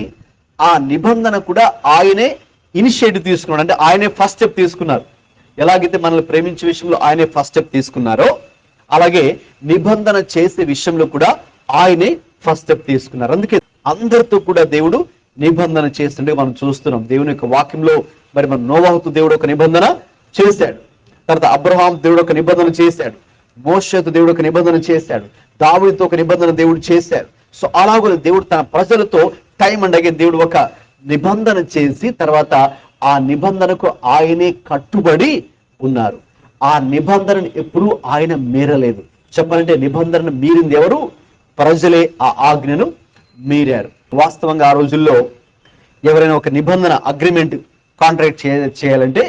Speaker 2: ఆ నిబంధన కూడా ఆయనే ఇనిషియేటివ్ తీసుకున్నాడు. అంటే ఆయనే ఫస్ట్ స్టెప్ తీసుకున్నారు. ఎలాగైతే మనల్ని ప్రేమించే విషయంలో ఆయనే ఫస్ట్ స్టెప్ తీసుకున్నారో, అలాగే నిబంధన చేసే విషయంలో కూడా ఆయనే ఫస్ట్ స్టెప్ తీసుకున్నారు. అందుకే అందరితో కూడా దేవుడు నిబంధన చేస్తుంటే మనం చూస్తున్నాం. దేవుని యొక్క వాక్యంలో మరి మన నోవాహుతో దేవుడు ఒక నిబంధన చేశాడు, తర్వాత అబ్రహాం దేవుడు ఒక నిబంధన చేశాడు, మోషేతో దేవుడు ఒక నిబంధన చేశాడు, దావీదుతో ఒక నిబంధన దేవుడు చేశాడు. సో అలాగే దేవుడు తన ప్రజలతో టైం అండ్ అగైన్ దేవుడు ఒక నిబంధన చేసి తర్వాత ఆ నిబంధనకు ఆయనే కట్టుబడి ఉన్నారు. ఆ నిబంధనను ఎప్పుడూ ఆయన మీరలేదు. చెప్పాలంటే నిబంధనను మీరింది ఎవరు? ప్రజలే ఆ ఆజ్ఞను మీరారు. వాస్తవంగా ఆ రోజుల్లో ఎవరైనా ఒక నిబంధన అగ్రిమెంట్ కాంట్రాక్ట్ చేయాలంటే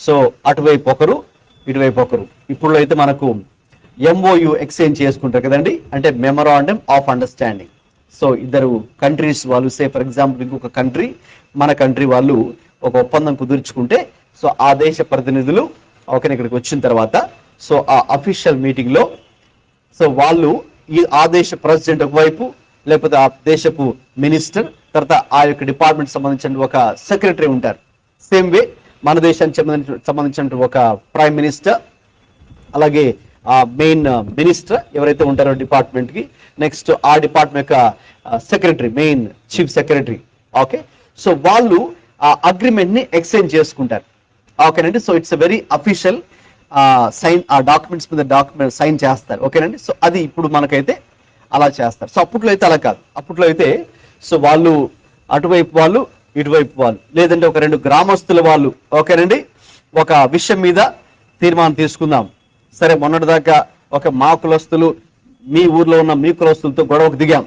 Speaker 2: సో అటువైపు ఒకరు ఇటువైపు ఒకరు. ఇప్పుడు అయితే మనకు MOU ఎక్స్చేంజ్ చేసుకుంటారు కదండి, అంటే మెమరాండమ్ ఆఫ్ అండర్స్టాండింగ్. సో ఇద్దరు కంట్రీస్ వాళ్ళు, సే ఫర్ ఎగ్జాంపుల్ ఇంకొక కంట్రీ మన కంట్రీ వాళ్ళు ఒక ఒప్పందం కుదుర్చుకుంటే సో ఆ దేశ ప్రతినిధులు ఓకే ఇక్కడికి వచ్చిన తర్వాత సో ఆ అఫీషియల్ మీటింగ్ లో సో వాళ్ళు ఆ దేశ ప్రెసిడెంట్ ఒకవైపు, లేకపోతే ఆ దేశపు మినిస్టర్, తర్వాత ఆ యొక్క డిపార్ట్మెంట్ సంబంధించిన ఒక సెక్రటరీ ఉంటారు. సేమ్ వే మన దేశానికి సంబంధించిన ఒక ప్రైమ్ మినిస్టర్, అలాగే ఆ మెయిన్ మినిస్టర్ ఎవరైతే ఉంటారో డిపార్ట్మెంట్ కి, నెక్స్ట్ ఆ డిపార్ట్మెంట్ యొక్క secretary, main chief secretary. Okay, so వాళ్ళు ఆ అగ్రిమెంట్ ని ఎక్స్చేంజ్ చేసుకుంటారు. ఓకేనండి, so it's very official sign. ఆ డాక్యుమెంట్స్ మీద డాక్యుమెంట్ సైన్ చేస్తారు. ఓకేనండి, సో అది ఇప్పుడు మనకైతే అలా చేస్తారు. సో అప్పట్లో అయితే అలా కాదు. అప్పట్లో అయితే సో వాళ్ళు అటువైపు వాళ్ళు ఇటువైపు వాళ్ళు, లేదంటే ఒక రెండు గ్రామస్తుల వాళ్ళు ఓకేనండి ఒక విషయం మీద తీర్మానం తీసుకుందాం. సరే, మొన్నటిదాకా ఒక మా కులస్తులు మీ ఊర్లో ఉన్న మీ కులస్తులతో గొడవకు దిగాం,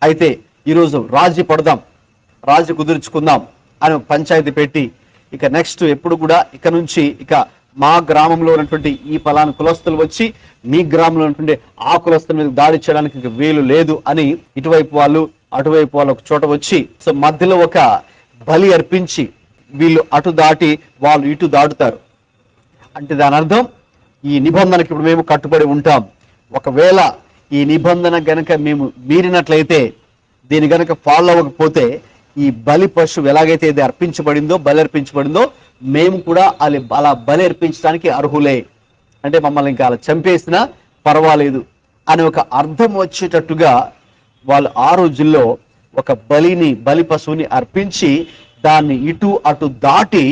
Speaker 2: అయితే ఈరోజు రాజీ పడదాం, రాజీ కుదుర్చుకుందాం అని పంచాయతీ పెట్టి ఇక నెక్స్ట్ ఎప్పుడు కూడా ఇక నుంచి ఇక మా గ్రామంలో ఉన్నటువంటి ఈ పలానా కులస్తులు వచ్చి మీ గ్రామంలో ఉన్నటువంటి ఆ కులస్తుల మీద దాడి చేయడానికి ఇక వీలు లేదు అని ఇటువైపు వాళ్ళు అటువైపు వాళ్ళు ఒక చోట వచ్చి సో మధ్యలో ఒక బలి అర్పించి వీళ్ళు అటు దాటి వాళ్ళు ఇటు దాటుతారు. అంటే దాని అర్థం ఈ నిబంధనకి ఇప్పుడు మేము కట్టుబడి ఉంటాం. ఒకవేళ ఈ నిబంధన గనక మేము మీరినట్లయితే, దీని గనక ఫాలో అవ్వకపోతే ఈ బలి పశువు ఎలాగైతే ఇది అర్పించబడిందో, బలి అర్పించబడిందో మేము కూడా అలా బలి అర్పించడానికి అర్హులే. అంటే మమ్మల్ని ఇంకా అలా చంపేసినా పర్వాలేదు అని ఒక అర్థం వచ్చేటట్టుగా వాళ్ళు ఆ రోజుల్లో ఒక బలి పశువుని అర్పించి దాన్ని ఇటు అటు దాటి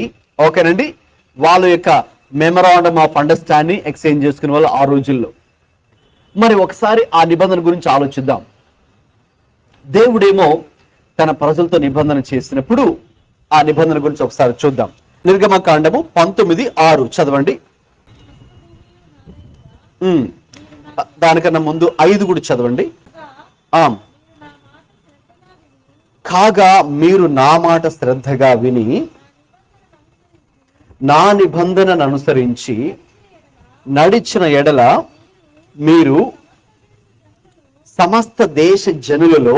Speaker 2: ఓకేనండి వాళ్ళ యొక్క మెమరాండమ్ ఆఫ్ అండర్స్టాండింగ్ ఎక్స్చేంజ్ చేసుకునే వాళ్ళు ఆ రోజుల్లో. మరి ఒకసారి ఆ నిబంధన గురించి ఆలోచిద్దాం. దేవుడేమో తన ప్రజలతో నిబంధన చేసినప్పుడు ఆ నిబంధన గురించి ఒకసారి చూద్దాం. నిర్గమకాండము 19:6 చదవండి. దానికన్నా ముందు 5 కూడా చదవండి. కాగా మీరు నా మాట శ్రద్ధగా విని నా నిబంధనను అనుసరించి నడిచిన ఎడల మీరు సమస్త దేశ జనులలో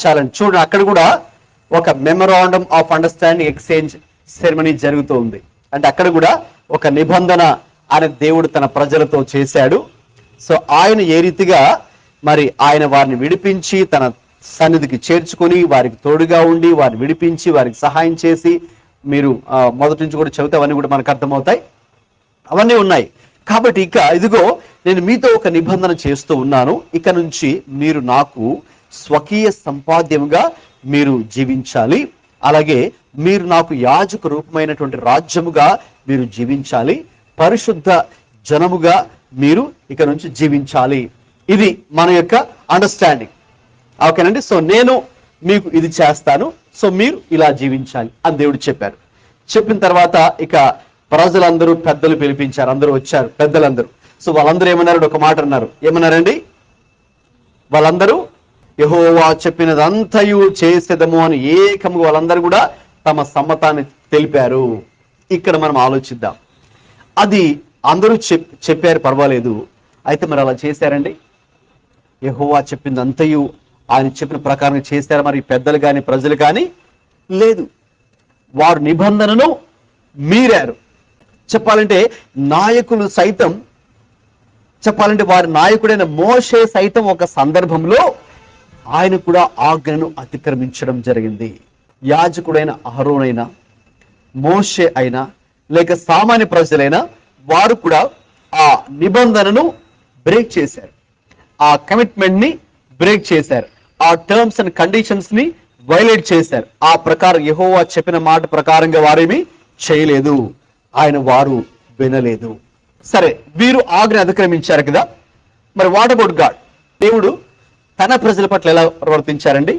Speaker 2: చాలండి, చూడండి అక్కడ కూడా ఒక memorandum of understanding exchange ceremony జరుగుతూ ఉంది. అంటే అక్కడ కూడా ఒక నిబంధన ఆయన దేవుడు తన ప్రజలతో చేశాడు. సో ఆయన ఏ రీతిగా మరి ఆయన వారిని విడిపించి తన సన్నిధికి చేర్చుకొని వారికి తోడుగా ఉండి వారిని విడిపించి వారికి సహాయం చేసి, మీరు మొదటి నుంచి కూడా చదివితే అవన్నీ కూడా మనకు అర్థమవుతాయి, అవన్నీ ఉన్నాయి. కాబట్టి ఇక ఇదిగో నేను మీతో ఒక నిబంధన చేస్తూ ఉన్నాను, ఇక నుంచి మీరు నాకు స్వకీయ సంపాద్యముగా మీరు జీవించాలి, అలాగే మీరు నాకు యాజక రూపమైనటువంటి రాజ్యముగా మీరు జీవించాలి, పరిశుద్ధ జనముగా మీరు ఇక నుంచి జీవించాలి. ఇది మన యొక్క అండర్స్టాండింగ్. ఓకేనండి, సో నేను మీకు ఇది చేస్తాను, సో మీరు ఇలా జీవించాలి అని దేవుడు చెప్పారు. చెప్పిన తర్వాత ఇక ప్రజలందరూ పెద్దలు పిలిపించారు, అందరూ వచ్చారు పెద్దలందరూ. సో వాళ్ళందరూ ఏమన్నారు? ఒక మాట అన్నారు. ఏమన్నారండి? వాళ్ళందరూ యెహోవా చెప్పినదంతయు చేసేదము అని ఏకముగా వాళ్ళందరూ కూడా తమ సమ్మతాన్ని తెలిపారు. ఇక్కడ మనం ఆలోచిద్దాం. అది అందరూ చెప్పారు, పర్వాలేదు. అయితే మరి అలా చేశారండి? యెహోవా చెప్పిందంతయు ఆయన చెప్పిన ప్రకారం చేశారు మరి పెద్దలు కానీ ప్రజలు కానీ? లేదు, వారు నిబంధనను మీరారు. చెప్పాలంటే నాయకులు సైతం, చెప్పాలంటే వారి నాయకుడైన మోషే సైతం ఒక సందర్భంలో ఆయన కూడా ఆజ్ఞను అతిక్రమించడం జరిగింది. యాజకుడైన అహరోనైనా, మోషే అయినా, లేక సామాన్య ప్రజలైనా వారు కూడా ఆ నిబంధనను బ్రేక్ చేశారు, ఆ కమిట్మెంట్ ని బ్రేక్ చేశారు, ఆ టర్మ్స్ అండ్ కండిషన్స్ ని వైలేట్ చేశారు. ఆ ప్రకారం యెహోవా చెప్పిన మాట ప్రకారంగా వారేమి చేయలేదు, వారు వినలేదు. సరే, వీరు ఆజ్ఞ అతిక్రమించారు కదా, మరి వాట్ అబౌట్ గాడ్? దేవుడు తన ప్రజల పట్ల ఎలా ప్రవర్తించారండి?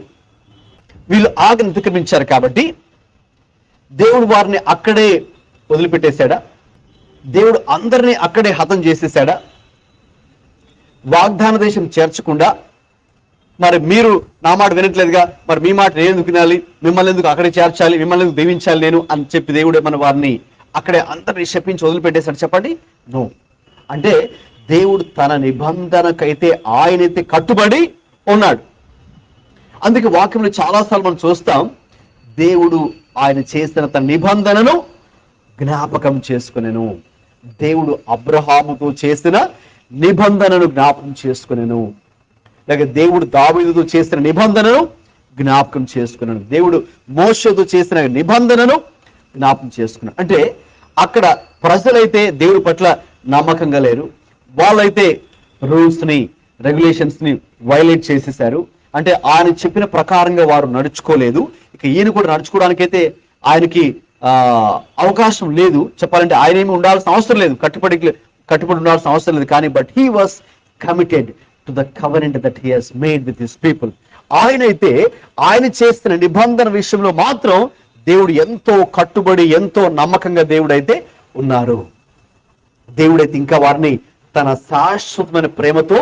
Speaker 2: వీళ్ళు ఆజ్ఞ అతిక్రమించారు కాబట్టి దేవుడు వారిని అక్కడే వదిలిపెట్టేశాడా? దేవుడు అందరినీ అక్కడే హతం చేసేసాడా? వాగ్దాన దేశం చేర్చకుండా, మరి మీరు నా మాట వినట్లేదుగా, మరి మీ మాట నేను ఎందుకు వినాలి, మిమ్మల్ని ఎందుకు అక్కడే చేర్చాలి, మిమ్మల్ని ఎందుకు దీవించాలి నేను అని చెప్పి దేవుడే మన వారిని అక్కడే అందరినీ శపించి వదిలిపెట్టేశాడు? చెప్పండి, నో. అంటే దేవుడు తన నిబంధనకైతే ఆయనైతే కట్టుబడి ఉన్నాడు. అందుకే వాక్యంలో చాలాసార్లు మనం చూస్తాం, దేవుడు ఆయన చేసిన తన నిబంధనను జ్ఞాపకం చేసుకునేను. దేవుడు అబ్రహాముతో చేసిన నిబంధనను జ్ఞాపకం చేసుకునేను, లేక దేవుడు దావీదుతో చేసిన నిబంధనను జ్ఞాపకం చేసుకున్నాను, దేవుడు మోషేతో చేసిన నిబంధనను జ్ఞాపకం చేసుకున్నాను. అంటే అక్కడ ప్రజలైతే దేవుడి పట్ల నమ్మకంగా లేరు, వాళ్ళైతే రూల్స్ ని రెగ్యులేషన్స్ ని వైలేట్ చేసేసారు. అంటే ఆయన చెప్పిన ప్రకారంగా వారు నడుచుకోలేదు. ఇక ఈయన కూడా నడుచుకోవడానికైతే ఆయనకి అవకాశం లేదు. చెప్పాలంటే ఆయన ఏమి ఉండాల్సిన అవసరం లేదు, కట్టుబడి ఉండాల్సిన అవసరం లేదు. కానీ but he was committed to the covenant that he has made with his people. ఆయన చేస్తున్న నిబంధన విషయంలో మాత్రం దేవుడు ఎంతో కట్టుబడి, ఎంతో నమ్మకంగా దేవుడైతే ఉన్నారు. దేవుడైతే ఇంకా వారిని తన శాశ్వతమైన ప్రేమతో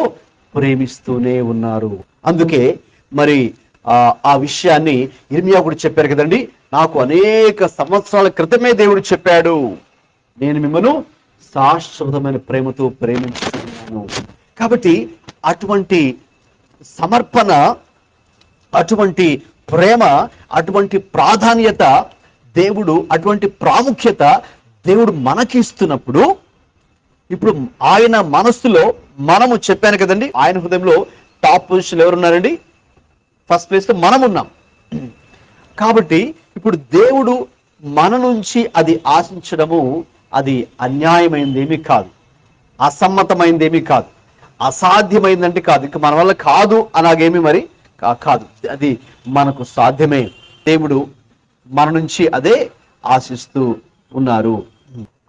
Speaker 2: ప్రేమిస్తూనే ఉన్నారు. అందుకే మరి ఆ విషయాన్ని ఇర్మియా కూడా చెప్పారు కదండి, నాకు అనేక సంవత్సరాల క్రితమే దేవుడు చెప్పాడు, నేను మిమ్మల్ని శాశ్వతమైన ప్రేమతో ప్రేమించుకున్నాను. కాబట్టి అటువంటి సమర్పణ, అటువంటి ప్రేమ, అటువంటి ప్రాధాన్యత దేవుడు, అటువంటి ప్రాముఖ్యత దేవుడు మనకి ఇస్తున్నప్పుడు, ఇప్పుడు ఆయన మనస్సులో మనము చెప్పాను కదండి, ఆయన హృదయంలో టాప్ పొజిషన్ ఎవరున్నారండి? ఫస్ట్ ప్లేస్ లో మనం ఉన్నాం. కాబట్టి ఇప్పుడు దేవుడు మన నుంచి అది ఆశించడము అది అన్యాయమైందేమీ కాదు, అసమ్మతమైందేమీ కాదు, అసాధ్యమైందంటే కాదు, ఇక మన వల్ల కాదు అలాగేమి మరి కాదు, అది మనకు సాధ్యమే. దేవుడు మన నుంచి అదే ఆశిస్తూ ఉన్నారు.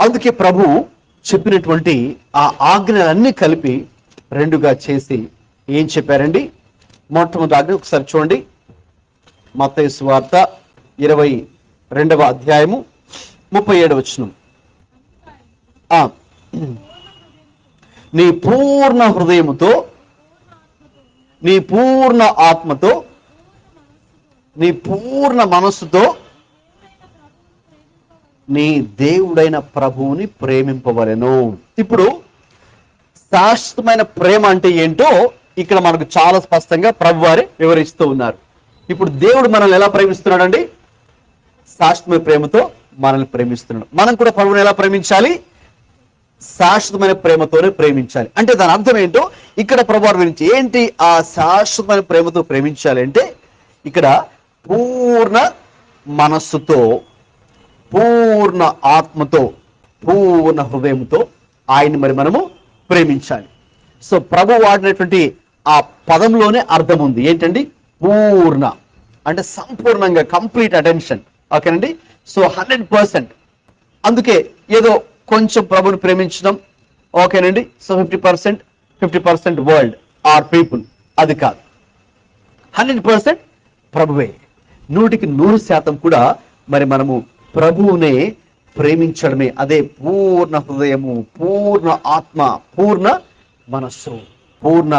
Speaker 2: అందుకే ప్రభు చెప్పినటువంటి ఆ ఆజ్ఞలన్నీ కలిపి రెండుగా చేసి ఏం చెప్పారండి? మొట్టమొదటి ఆజ్ఞ ఒకసారి చూడండి, మత్తయి సువార్త 22వ అధ్యాయము 37వ వచనం. నీ పూర్ణ హృదయముతో, నీ పూర్ణ ఆత్మతో, నీ పూర్ణ మనస్సుతో నీ దేవుడైన ప్రభువుని ప్రేమింపవలెను. ఇప్పుడు శాశ్వతమైన ప్రేమ అంటే ఏంటో ఇక్కడ మనకు చాలా స్పష్టంగా ప్రభువారే వివరిస్తూ ఉన్నారు. ఇప్పుడు దేవుడు మనల్ని ఎలా ప్రేమిస్తున్నాడు అండి? శాశ్వతమైన ప్రేమతో మనల్ని ప్రేమిస్తున్నాడు. మనం కూడా ప్రభువుని ఎలా ప్రేమించాలి? శాశ్వతమైన ప్రేమతోనే ప్రేమించాలి. అంటే దాని అర్థం ఏంటో ఇక్కడ ప్రభువారు గురించి ఏంటి? ఆ శాశ్వతమైన ప్రేమతో ప్రేమించాలి అంటే ఇక్కడ పూర్ణ మనస్సుతో, పూర్ణ ఆత్మతో, పూర్ణ హృదయంతో ఆయన్ని మరి మనము ప్రేమించాలి. సో ప్రభు వాడినటువంటి ఆ పదంలోనే అర్థం ఉంది. ఏంటండి? పూర్ణ అంటే సంపూర్ణంగా, కంప్లీట్ అటెన్షన్. ఓకేనండి? సో 100%. అందుకే ఏదో కొంచెం ప్రభుని ప్రేమించడం ఓకేనండి, సో 50% వరల్డ్ ఆర్ పీపుల్, అది కాదు. 100% ప్రభువే, 100% కూడా మరి మనము ప్రభువునే ప్రేమించడమే. అదే పూర్ణ హృదయము, పూర్ణ ఆత్మ, పూర్ణ మనస్సు. పూర్ణ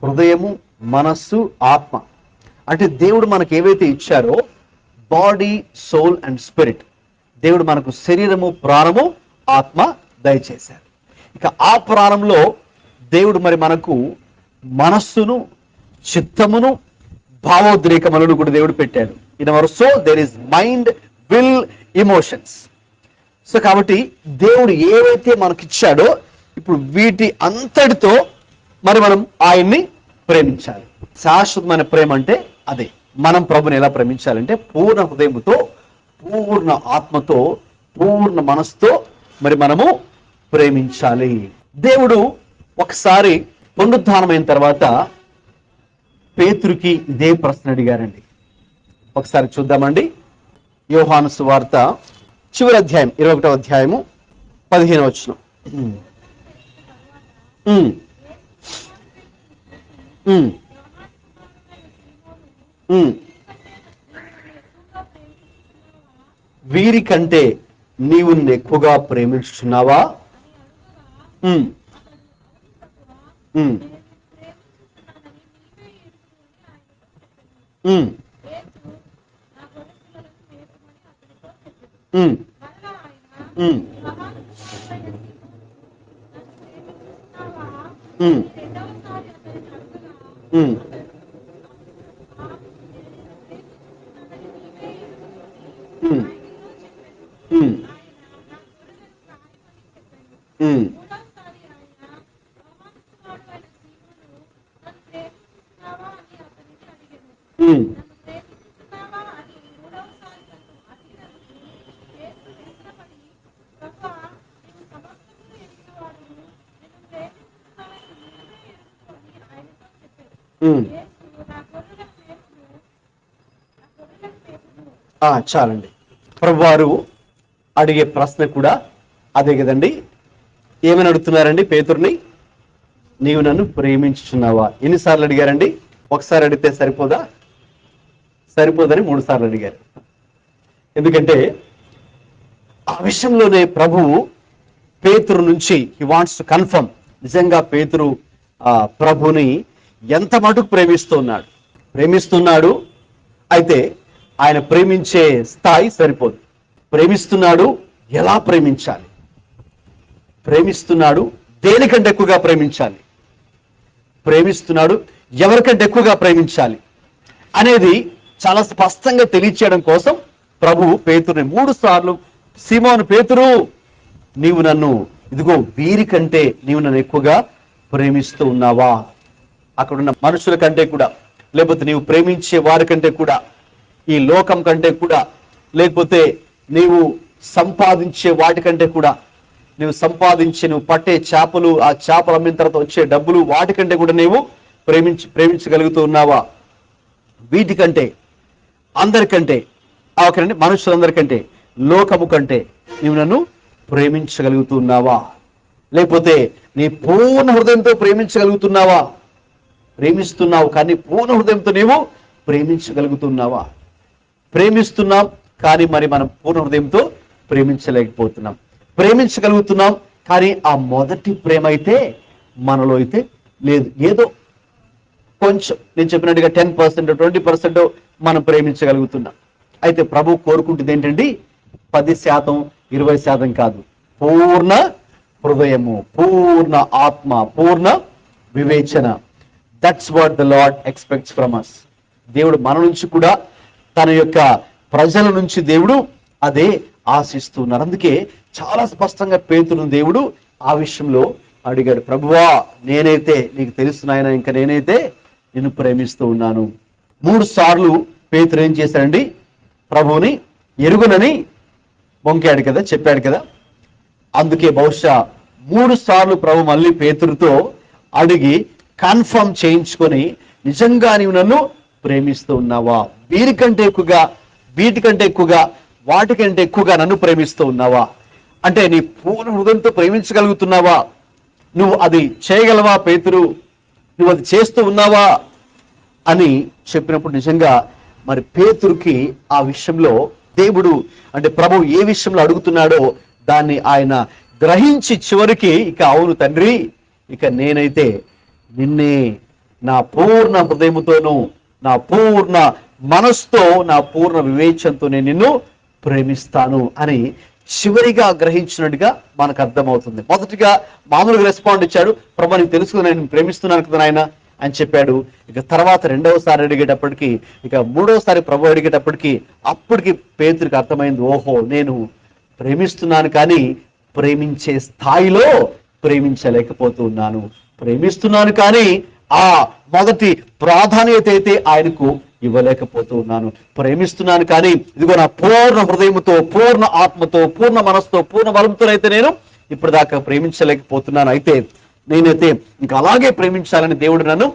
Speaker 2: హృదయము, మనస్సు, ఆత్మ అంటే దేవుడు మనకు ఏవైతే ఇచ్చారో బాడీ, సోల్ అండ్ స్పిరిట్, దేవుడు మనకు శరీరము, ప్రాణము, ఆత్మ దయచేశారు. ఇక ఆ ప్రాణంలో దేవుడు మరి మనకు మనస్సును, చిత్తమును, భావోద్రేకములను కూడా దేవుడు పెట్టాడు. In our soul there is mind, will, emotions. So కాబట్టి దేవుడు ఏవైతే మనకిచ్చాడో ఇప్పుడు వీటి అంతటితో మరి మనం ఆయన్ని ప్రేమించాలి. శాశ్వతమైన ప్రేమ అంటే అదే. మనం ప్రభుని ఎలా ప్రేమించాలంటే పూర్ణ హృదయముతో, పూర్ణ ఆత్మతో, పూర్ణ మనసుతో మరి మనము ప్రేమించాలి. దేవుడు ఒకసారి పునరుద్ధానమైన తర్వాత పేతురుకి ఇదే ప్రశ్న అడిగారండి. ఒకసారి చూద్దామండి. యోహాను సువార్త చివరి అధ్యాయం 21వ అధ్యాయము 15వ వచనం. వీరికంటే నీవు ఎక్కువగా ప్రేమించుచున్నావా? చాలండి. ప్రభువారు అడిగే ప్రశ్న కూడా అదే కదండి. ఏమని అడుగుతున్నారండి పేతురుని? నీవు నన్ను ప్రేమించుచున్నావా? ఎన్నిసార్లు అడిగారండి? ఒకసారి అడిగితే సరిపోదా? సరిపోదని 3 సార్లు అడిగారు. ఎందుకంటే ఆ విషయంలోనే ప్రభువు పేతురు నుంచి హీ వాంట్స్ టు కన్ఫర్మ్ నిజంగా పేతురు ప్రభుని ఎంత మటుకు ప్రేమిస్తున్నాడు. అయితే ఆయన ప్రేమించే స్థాయి సరిపోదు. ప్రేమిస్తున్నాడు, ఎలా ప్రేమించాలి? ప్రేమిస్తున్నాడు, దేనికంటే ఎక్కువగా ప్రేమించాలి? ప్రేమిస్తున్నాడు, ఎవరికంటే ఎక్కువగా ప్రేమించాలి అనేది చాలా స్పష్టంగా తెలియచేయడం కోసం ప్రభువు పేతురుని 3 సార్లు, సీమోను పేతురు, నీవు నన్ను ఇదిగో వీరికంటే నీవు నన్ను ఎక్కువగా ప్రేమిస్తూ ఉన్నావా? అక్కడున్న మనుషుల కంటే కూడా, లేకపోతే నీవు ప్రేమించే వారి కంటే కూడా, ఈ లోకం కంటే కూడా, లేకపోతే నీవు సంపాదించే వాటికంటే కూడా, నువ్వు పట్టే చేపలు, ఆ చేపలు అమ్మిన తర్వాత వచ్చే డబ్బులు, వాటికంటే కూడా నీవు ప్రేమించగలుగుతూ ఉన్నావా? వీటికంటే, అందరికంటే, ఒకరండి మనుషులందరికంటే, లోకము కంటే నీవు నన్ను ప్రేమించగలుగుతూ ఉన్నావా? లేకపోతే నీ పూర్ణ హృదయంతో ప్రేమించగలుగుతున్నావా? ప్రేమిస్తున్నావు కానీ పూర్ణ హృదయంతో నీవు ప్రేమించగలుగుతున్నావా? ప్రేమిస్తున్నాం కానీ మరి మనం పూర్ణ హృదయంతో ప్రేమించలేకపోతున్నాం. ప్రేమించగలుగుతున్నాం కానీ ఆ మొదటి ప్రేమ అయితే మనలో అయితే లేదు. ఏదో కొంచెం, నేను చెప్పినట్టుగా 10%, 20% మనం ప్రేమించగలుగుతున్నాం. అయితే ప్రభు కోరుకుంటుంది ఏంటండి? 10%, 20% కాదు, పూర్ణ హృదయము, పూర్ణ ఆత్మ, పూర్ణ వివేచన. That's what the lord expects from us. దేవుడు మన నుంచి కూడా, తన యొక్క ప్రజల నుంచి దేవుడు అదే ఆశిస్తున్నారు. అందుకే చాలా స్పష్టంగా పేతురును దేవుడు ఆ విషయంలో అడిగాడు. ప్రభువా, నేనైతే నీకు తెలుసు నాయన, ఇంకా నేనైతే నిన్ను ప్రేమిస్తూ ఉన్నాను. 3 సార్లు పేతురు ఏం చేశాడండి? ప్రభువుని ఎరుగునని వంకాడు కదా, చెప్పాడు కదా. అందుకే బహుశా 3 సార్లు ప్రభు మళ్ళీ పేతురుతో అడిగి కన్ఫర్మ్ చేయించుకొని, నిజంగా నీవు నన్ను ప్రేమిస్తూ ఉన్నావా? వీరికంటే ఎక్కువగా, వీటికంటే ఎక్కువగా, వాటికంటే ఎక్కువగా నన్ను ప్రేమిస్తూ ఉన్నావా? అంటే నీ పూర్ణ హృదయంతో ప్రేమించగలుగుతున్నావా? నువ్వు అది చేయగలవా పేతురు? నువ్వు అది చేస్తూ ఉన్నావా అని చెప్పినప్పుడు నిజంగా మరి పేతురుకి ఆ విషయంలో దేవుడు, అంటే ప్రభు ఏ విషయంలో అడుగుతున్నాడో దాన్ని ఆయన గ్రహించి చివరికి, ఇక అవును తండ్రి, ఇక నేనైతే నిన్నే నా పూర్ణ హృదయముతోనూ, నా పూర్ణ మనసుతో, నా పూర్ణ వివేచనతో నేను నిన్ను ప్రేమిస్తాను అని చివరిగా గ్రహించినట్టుగా మనకు అర్థమవుతుంది. మొదటిగా మామూలుగా రెస్పాండ్ ఇచ్చాడు, ప్రభు నీకు తెలుసు నేను ప్రేమిస్తున్నాను కదా నాయన అని చెప్పాడు. ఇక తర్వాత 2వసారి అడిగేటప్పటికి, ఇక 3వసారి ప్రభు అడిగేటప్పటికి, అప్పటికి పేతురికి అర్థమైంది, ఓహో నేను ప్రేమిస్తున్నాను కానీ ప్రేమించే స్థాయిలో ప్రేమించలేకపోతున్నాను. ప్రేమిస్తున్నాను కానీ ఆ మొదటి ప్రాధాన్యత అయితే ఆయనకు ఇవ్వలేకపోతూ ఉన్నాను. ప్రేమిస్తున్నాను కానీ ఇదిగో నా పూర్ణ హృదయంతో, పూర్ణ ఆత్మతో, పూర్ణ మనసుతో, పూర్ణ బలంతో అయితే నేను ఇప్పటిదాకా ప్రేమించలేకపోతున్నాను. అయితే నేనైతే ఇంకా అలాగే ప్రేమించాలని దేవుడు నన్ను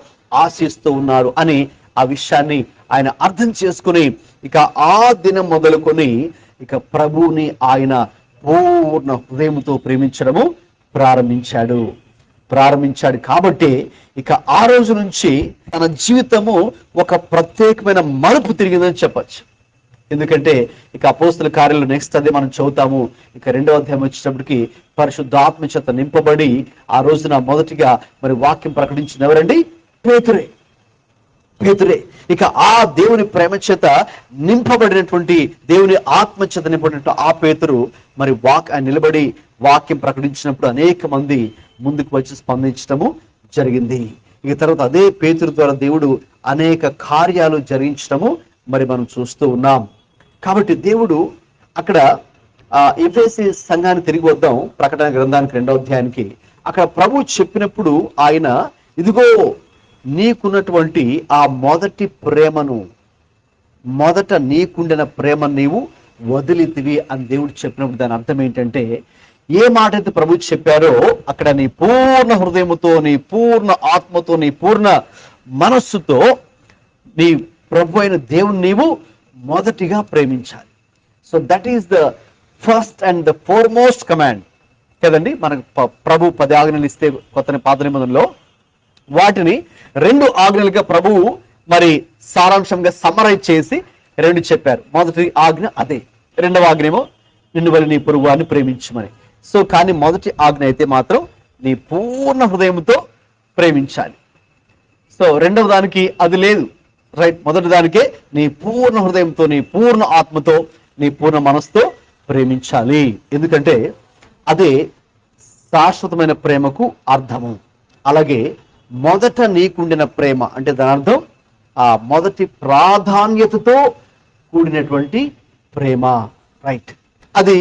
Speaker 2: ఆశిస్తూ ఉన్నాడు అని ఆ విషయాన్ని ఆయన అర్థం చేసుకుని ఇక ఆ దినం మొదలుకొని ఇక ప్రభువుని ఆయన పూర్ణ హృదయంతో ప్రేమించడము ప్రారంభించాడు. కాబట్టి ఇక ఆ రోజు నుంచి తన జీవితము ఒక ప్రత్యేకమైన మలుపు తిరిగిందని చెప్పచ్చు. ఎందుకంటే ఇక అపోస్తుల కార్యాలు నెక్స్ట్ అదే మనం చదువుతాము. ఇక 2వ అధ్యాయం వచ్చేటప్పటికి పరిశుద్ధాత్మ చేత నింపబడి ఆ రోజున మొదటిగా మరి వాక్యం ప్రకటించిన ఎవరండి? పేతురే. ఇక ఆ దేవుని ప్రేమ చేత నింపబడినటువంటి, దేవుని ఆత్మ చేత నింపబడినటువంటి ఆ పేతురు మరి నిలబడి వాక్యం ప్రకటించినప్పుడు అనేక మంది ముందుకు వచ్చి స్పందించడము జరిగింది. ఇక తర్వాత అదే పేతురు ద్వారా దేవుడు అనేక కార్యాలు జరిగించడము మరి మనం చూస్తూ ఉన్నాం. కాబట్టి దేవుడు అక్కడ ఎఫెసీ సంఘాన్ని తిరిగి వద్దాం, ప్రకటన గ్రంథానికి 2వ అధ్యాయానికి. అక్కడ ప్రభు చెప్పినప్పుడు ఆయన ఇదిగో నీకున్నటువంటి ఆ మొదటి ప్రేమను, మొదట నీకుండిన ప్రేమను నీవు వదిలితివి అని దేవుడు చెప్పినప్పుడు దాని అర్థం ఏంటంటే, ఏ మాట అయితే ప్రభు చెప్పారో అక్కడ నీ పూర్ణ హృదయముతో, నీ పూర్ణ ఆత్మతో, నీ పూర్ణ మనస్సుతో నీ ప్రభు అయిన దేవుని నీవు మొదటిగా ప్రేమించాలి. So that is the first and the foremost command కదండి. మనకు ప్రభు 10 ఆజ్ఞలు ఇస్తే కొత్త పాత నిబంధనలో వాటిని 2 ఆజ్ఞలుగా ప్రభువు మరి సారాంశంగా సమ్మరైజ్ చేసి 2 చెప్పారు. మొదటి ఆజ్ఞ అదే, 2వ ఆజ్ఞేమో నిన్ను వలె నీ పొరుగువారిని ప్రేమించమని. సో కానీ మొదటి ఆజ్ఞ అయితే మాత్రం నీ పూర్ణ హృదయంతో ప్రేమించాలి. సో 2వ దానికి అది లేదు, రైట్. మొదటి దానికే నీ పూర్ణ హృదయంతో, నీ పూర్ణ ఆత్మతో, నీ పూర్ణ మనసుతో ప్రేమించాలి. ఎందుకంటే అదే శాశ్వతమైన ప్రేమకు అర్థము. అలాగే మొదట నీకుండిన ప్రేమ అంటే దాని అర్థం ఆ మొదటి ప్రాధాన్యతతో కూడినటువంటి ప్రేమ, రైట్. అది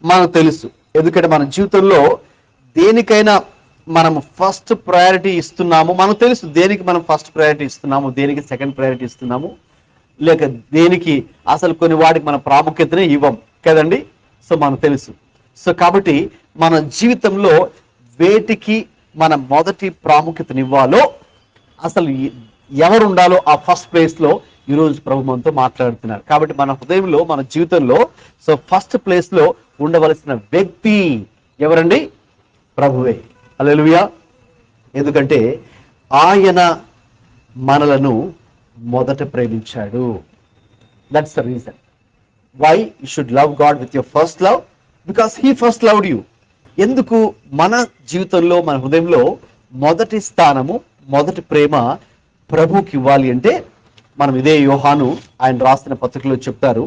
Speaker 2: మనకు తెలుసు. ఎందుకంటే మన జీవితంలో దేనికైనా మనం ఫస్ట్ ప్రయారిటీ ఇస్తున్నాము, మనకు తెలుసు దేనికి మనం ఫస్ట్ ప్రయారిటీ ఇస్తున్నాము, దేనికి సెకండ్ ప్రయారిటీ ఇస్తున్నాము, లేక దేనికి అసలు కొన్ని వాటికి మన ప్రాముఖ్యతనే ఇవ్వం కదండి. సో మనకు తెలుసు. సో కాబట్టి మన జీవితంలో వేటికి మన మొదటి ప్రాముఖ్యతనివ్వాలో, అసలు ఎవరు ఉండాలో ఆ ఫస్ట్ ప్లేస్లో ఈరోజు ప్రభు మనతో మాట్లాడుతున్నారు. కాబట్టి మన హృదయంలో, మన జీవితంలో సో ఫస్ట్ ప్లేస్లో ఉండవలసిన వ్యక్తి ఎవరండి? ప్రభువే. హల్లెలూయా. ఎందుకంటే ఆయన మనలను మొదట ప్రేమించాడు. That's the reason why you should love God with your first love, because he first loved you. ఎందుకు మన జీవితంలో, మన హృదయంలో మొదటి స్థానము, మొదటి ప్రేమ ప్రభుకి ఇవ్వాలి అంటే, మనం ఇదే యోహాను ఆయన రాసిన పత్రికలో చెప్తారు,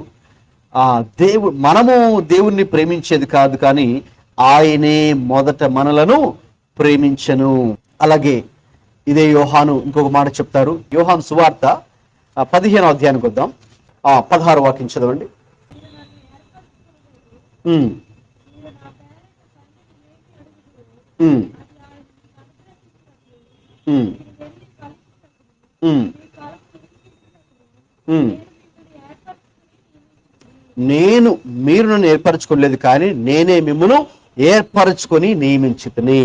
Speaker 2: మనము దేవుణ్ణి ప్రేమించేది కాదు కానీ ఆయనే మొదట మనలను ప్రేమించను. అలాగే ఇదే యోహాను ఇంకొక మాట చెప్తారు. యోహాను సువార్త 15వ అధ్యాయానికి వద్దాం. 16వ వాక్యం చదవండి. మీరు నన్ను ఏర్పరచుకోలేదు కానీ నేనే మిమ్మల్ని ఏర్పరచుకొని నియమించుకుని.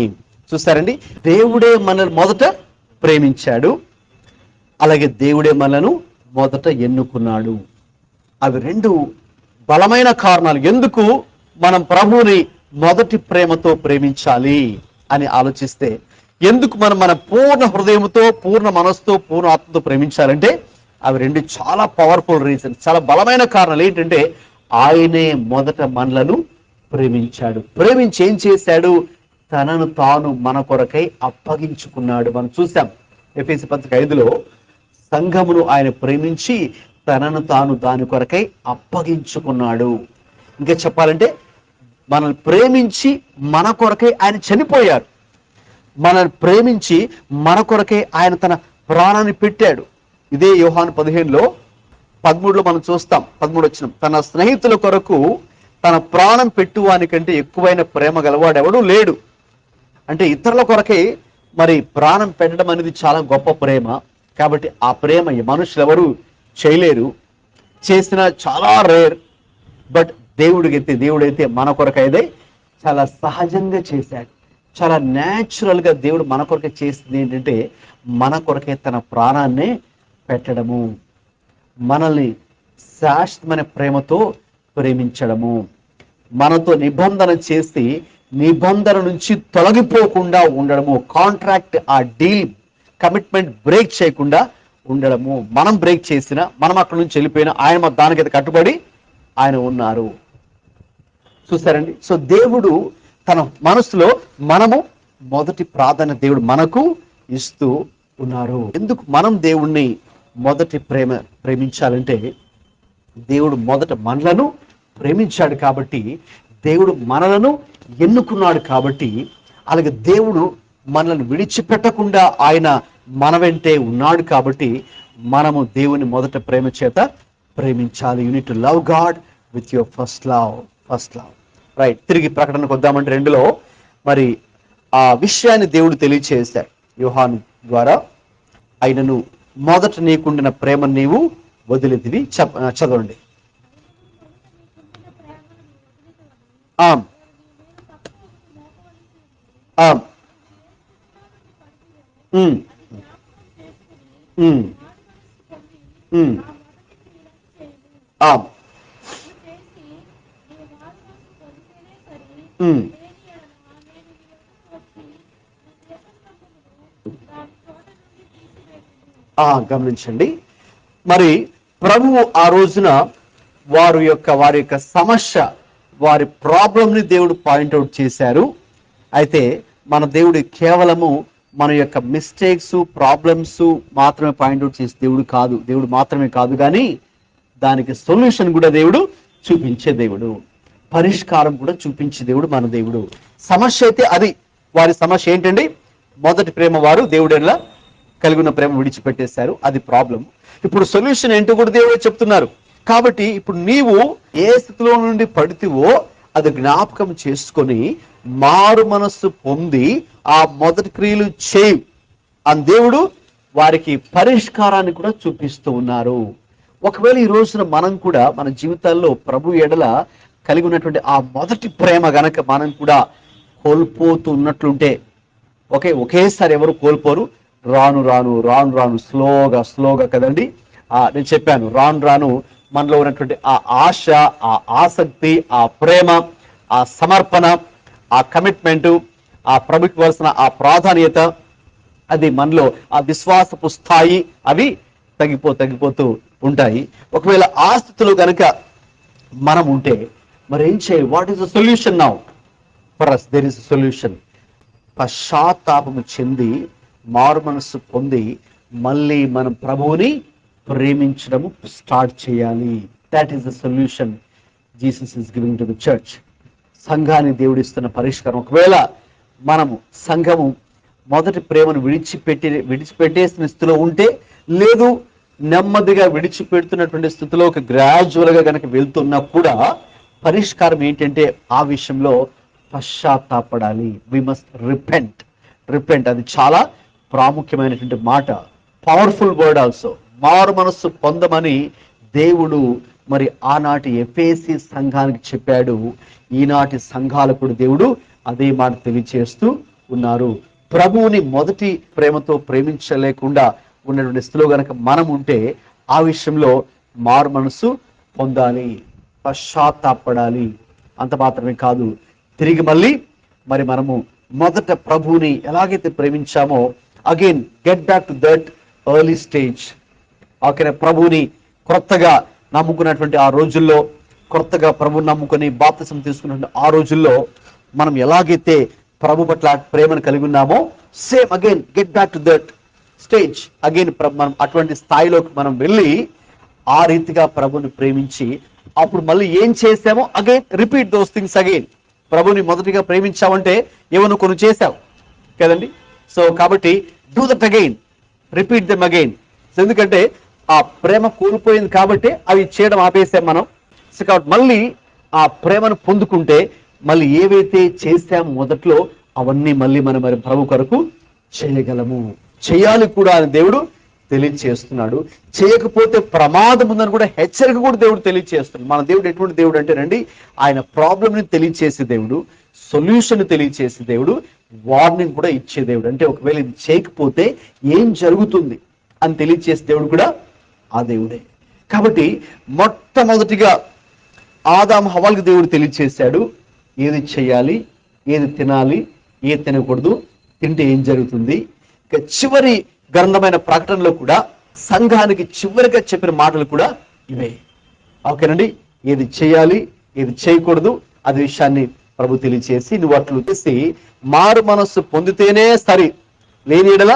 Speaker 2: చూస్తారండి, దేవుడే మనల్ని మొదట ప్రేమించాడు, అలాగే దేవుడే మనను మొదట ఎన్నుకున్నాడు. అవి 2 బలమైన కారణాలు ఎందుకు మనం ప్రభువుని మొదటి ప్రేమతో ప్రేమించాలి అని ఆలోచిస్తే, ఎందుకు మనం మన పూర్ణ హృదయంతో, పూర్ణ మనసుతో, పూర్ణ ఆత్మతో ప్రేమించాలంటే అవి 2 చాలా పవర్ఫుల్ రీజన్స్, చాలా బలమైన కారణాలు. ఏంటంటే ఆయనే మొదట మనలను ప్రేమించాడు. ప్రేమించి ఏం చేశాడు? తనను తాను మన కొరకై అప్పగించుకున్నాడు. మనం చూసాం ఎఫెసీ పత్రిక 5లో సంఘమును ఆయన ప్రేమించి తనను తాను దాని కొరకై అప్పగించుకున్నాడు. ఇంకా చెప్పాలంటే మనల్ని ప్రేమించి మన కొరకై ఆయన చనిపోయారు. మనల్ని ప్రేమించి మన కొరకై ఆయన తన ప్రాణాన్ని పెట్టాడు. ఇదే యోహాను 15లో 13లో మనం చూస్తాం. 13 వచనం, తన స్నేహితుల కొరకు తన ప్రాణం పెట్టువానికంటే ఎక్కువైన ప్రేమ గలవాడు ఎవడు లేడు. అంటే ఇతరుల కొరకై మరి ప్రాణం పెట్టడం అనేది చాలా గొప్ప ప్రేమ. కాబట్టి ఆ ప్రేమ ఈ మనుషులు ఎవరు చేయలేరు, చేసిన చాలా రేర్. బట్ దేవుడైతే మన కొరకైతే చాలా సహజంగా చేశాడు. చాలా న్యాచురల్గా దేవుడు మన కొరకే చేసింది ఏంటంటే, మన కొరకే తన ప్రాణాన్నే పెట్టడము, మనల్ని శాశ్వతమైన ప్రేమతో ప్రేమించడము, మనతో నిబంధన చేసి నిబంధన నుంచి తొలగిపోకుండా ఉండడము, కాంట్రాక్ట్ ఆ డీల్ కమిట్మెంట్ బ్రేక్ చేయకుండా ఉండడము. మనం బ్రేక్ చేసినా, మనం అక్కడి నుంచి వెళ్ళిపోయినా ఆయన దానికైతే కట్టుబడి ఆయన ఉన్నారు. చూసారండి. సో దేవుడు తన మనసులో మనము మొదటి ప్రాధాన్యత దేవుడు మనకు ఇస్తూ ఉన్నారు. ఎందుకు మనం దేవుణ్ణి మొదటి ప్రేమించాలంటే, దేవుడు మొదట మనలను ప్రేమించాడు కాబట్టి, దేవుడు మనలను ఎన్నుకున్నాడు కాబట్టి, అలాగే దేవుడు మనల్ని విడిచిపెట్టకుండా ఆయన మన వెంటే ఉన్నాడు కాబట్టి, మనము దేవుని మొదట ప్రేమ చేత ప్రేమించాలి. You need to love God with your first love. Right. తిరిగి ప్రకటనకు వద్దామంటే 2లో మరి ఆ విషయాన్ని దేవుడు తెలియచేశాడు యోహాను ద్వారా. ఆయనను మొదట నీకుండిన ప్రేమ నీవు వదిలితివి. చదవండి. గమనించండి. మరి ప్రభువు ఆ రోజున వారి యొక్క సమస్య, వారి ప్రాబ్లంని దేవుడు పాయింట్అవుట్ చేశారు. అయితే మన దేవుడు కేవలము మన యొక్క మిస్టేక్స్, ప్రాబ్లమ్స్ మాత్రమే పాయింట్అవుట్ చేసే దేవుడు మాత్రమే కాదు, కానీ దానికి సొల్యూషన్ కూడా దేవుడు చూపించే దేవుడు, పరిష్కారం కూడా చూపించే దేవుడు మన దేవుడు. సమస్య అయితే అది, వారి సమస్య ఏంటండి? మొదటి ప్రేమ వారు దేవుడెలా కలిగి ఉన్న ప్రేమ విడిచిపెట్టేశారు, అది ప్రాబ్లం. ఇప్పుడు సొల్యూషన్ ఏంటో కూడా దేవుడే చెప్తున్నారు. కాబట్టి ఇప్పుడు నీవు ఏ స్థితిలో నుండి పడితివో అది జ్ఞాపకం చేసుకొని మారు మనస్సు పొంది ఆ మొదటి క్రియలు చేయి అని దేవుడు వారికి పరిష్కారాన్ని కూడా చూపిస్తూ ఉన్నారు. ఒకవేళ ఈ రోజున మనం కూడా మన జీవితాల్లో ప్రభు ఎడల కలిగి ఉన్నటువంటి ఆ మొదటి ప్రేమ గనక మనం కూడా కోల్పోతూ ఉన్నట్లుంటే, ఒకేసారి ఎవరు కోల్పోరు, రాను రాను స్లోగా కదండి. నేను చెప్పాను, రాను మనలో ఉన్నటువంటి ఆ ఆశ, ఆ ఆసక్తి, ఆ ప్రేమ, ఆ సమర్పణ, ఆ కమిట్మెంటు, ఆ ప్రభుకి ఇవ్వాల్సిన ఆ ప్రాధాన్యత, అది మనలో ఆ విశ్వాసపు స్థాయి అవి తగ్గిపోతూ ఉంటాయి. ఒకవేళ ఆ స్థితిలో కనుక మనం ఉంటే మరి ఏం చేయాలి? What is the solution now for us? There is solution. పశ్చాత్తాపము చెంది మారు మనస్సు పొంది మళ్ళీ మనం ప్రభువుని ప్రేమించడము స్టార్ట్ చేయాలి. That is the solution Jesus is giving to the church. సంఘాన్ని దేవుడిస్తున్న పరిష్కారం. ఒకవేళ మనము సంఘము మొదటి ప్రేమను విడిచిపెట్టేసిన స్థితిలో ఉంటే, లేదు నెమ్మదిగా విడిచిపెడుతున్నటువంటి స్థితిలోకి గ్రాడ్యువల్గా కనుక వెళ్తున్నా కూడా పరిష్కారం ఏంటంటే ఆ విషయంలో పశ్చాత్తాపడాలి. We must repent. అది చాలా ప్రాముఖ్యమైనటువంటి మాట, పవర్ఫుల్ వర్డ్ ఆల్సో. మారు మనస్సు పొందమని దేవుడు మరి ఆనాటి ఎఫెసీ సంఘానికి చెప్పాడు. ఈనాటి సంఘాలకు కూడా దేవుడు అదే మాట తెలియచేస్తూ ఉన్నారు. ప్రభువుని మొదటి ప్రేమతో ప్రేమించలేకుండా ఉన్నటువంటి స్థితిలో గనక మనం ఉంటే ఆ విషయంలో మారు మనస్సు పొందాలి, పశ్చాత్తాపడాలి. అంత మాత్రమే కాదు, తిరిగి మళ్ళీ మరి మనము మొదట ప్రభువుని ఎలాగైతే ప్రేమించామో again get back to that early stage. ఓకేనా? ప్రభువుని కొత్తగా నమ్ముకున్నటువంటి ఆ రోజుల్లో, కొత్తగా ప్రభుని నమ్ముకొని బాప్తిసం తీసుకున్నటువంటి ఆ రోజుల్లో మనం ఎలాగైతే ప్రభు పట్ల ప్రేమను కలిగి ఉన్నామో, same again get back to that stage. Again మనం అటువంటి స్థాయిలోకి మనం వెళ్ళి ఆ రీతిగా ప్రభుని ప్రేమించి అప్పుడు మళ్ళీ ఏం చేసామో again repeat those things again. ప్రభుని మొదటిగా ప్రేమించావంటే ఏమన్నా కొన్ని చేసావు కదండి. సో కాబట్టి do that again, repeat them again. ఎందుకంటే ఆ ప్రేమ కోల్పోయింది కాబట్టి అవి చేయడం ఆపేసాం మనం. సో కాబట్టి మళ్ళీ ఆ ప్రేమను పొందుకుంటే మళ్ళీ ఏవైతే చేసాం మొదట్లో అవన్నీ మళ్ళీ మనం మరి ప్రభు కొరకు చేయగలము, చేయాలి కూడా అని దేవుడు తెలియచేస్తున్నాడు. చేయకపోతే ప్రమాదం ఉందని కూడా హెచ్చరిక కూడా దేవుడు తెలియచేస్తున్నాడు. మన దేవుడు ఎటువంటి దేవుడు అంటే రండి, ఆయన ప్రాబ్లంని తెలియచేసే దేవుడు, సొల్యూషన్ తెలియచేసే దేవుడు, వార్నింగ్ కూడా ఇచ్చే దేవుడు. అంటే ఒకవేళ ఇది చేయకపోతే ఏం జరుగుతుంది అని తెలియచేసే దేవుడు కూడా ఆ దేవుడే. కాబట్టి మొట్టమొదటిగా ఆదాము హవ్వలకు దేవుడు తెలియచేశాడు ఏది చేయాలి, ఏది తినాలి, ఏది తినకూడదు, తింటే ఏం జరుగుతుంది. ఇక చివరి గ్రంథమైన ప్రకటనలో కూడా సంఘానికి చివరిగా చెప్పిన మాటలు కూడా ఇవే. ఓకేనండి, ఏది చేయాలి, ఏది చేయకూడదు, అది విషయాన్ని ప్రభు తెలియచేసి నువ్వు అట్లు చేసి మారు మనస్సు పొందితేనే సరి, లేని యెడల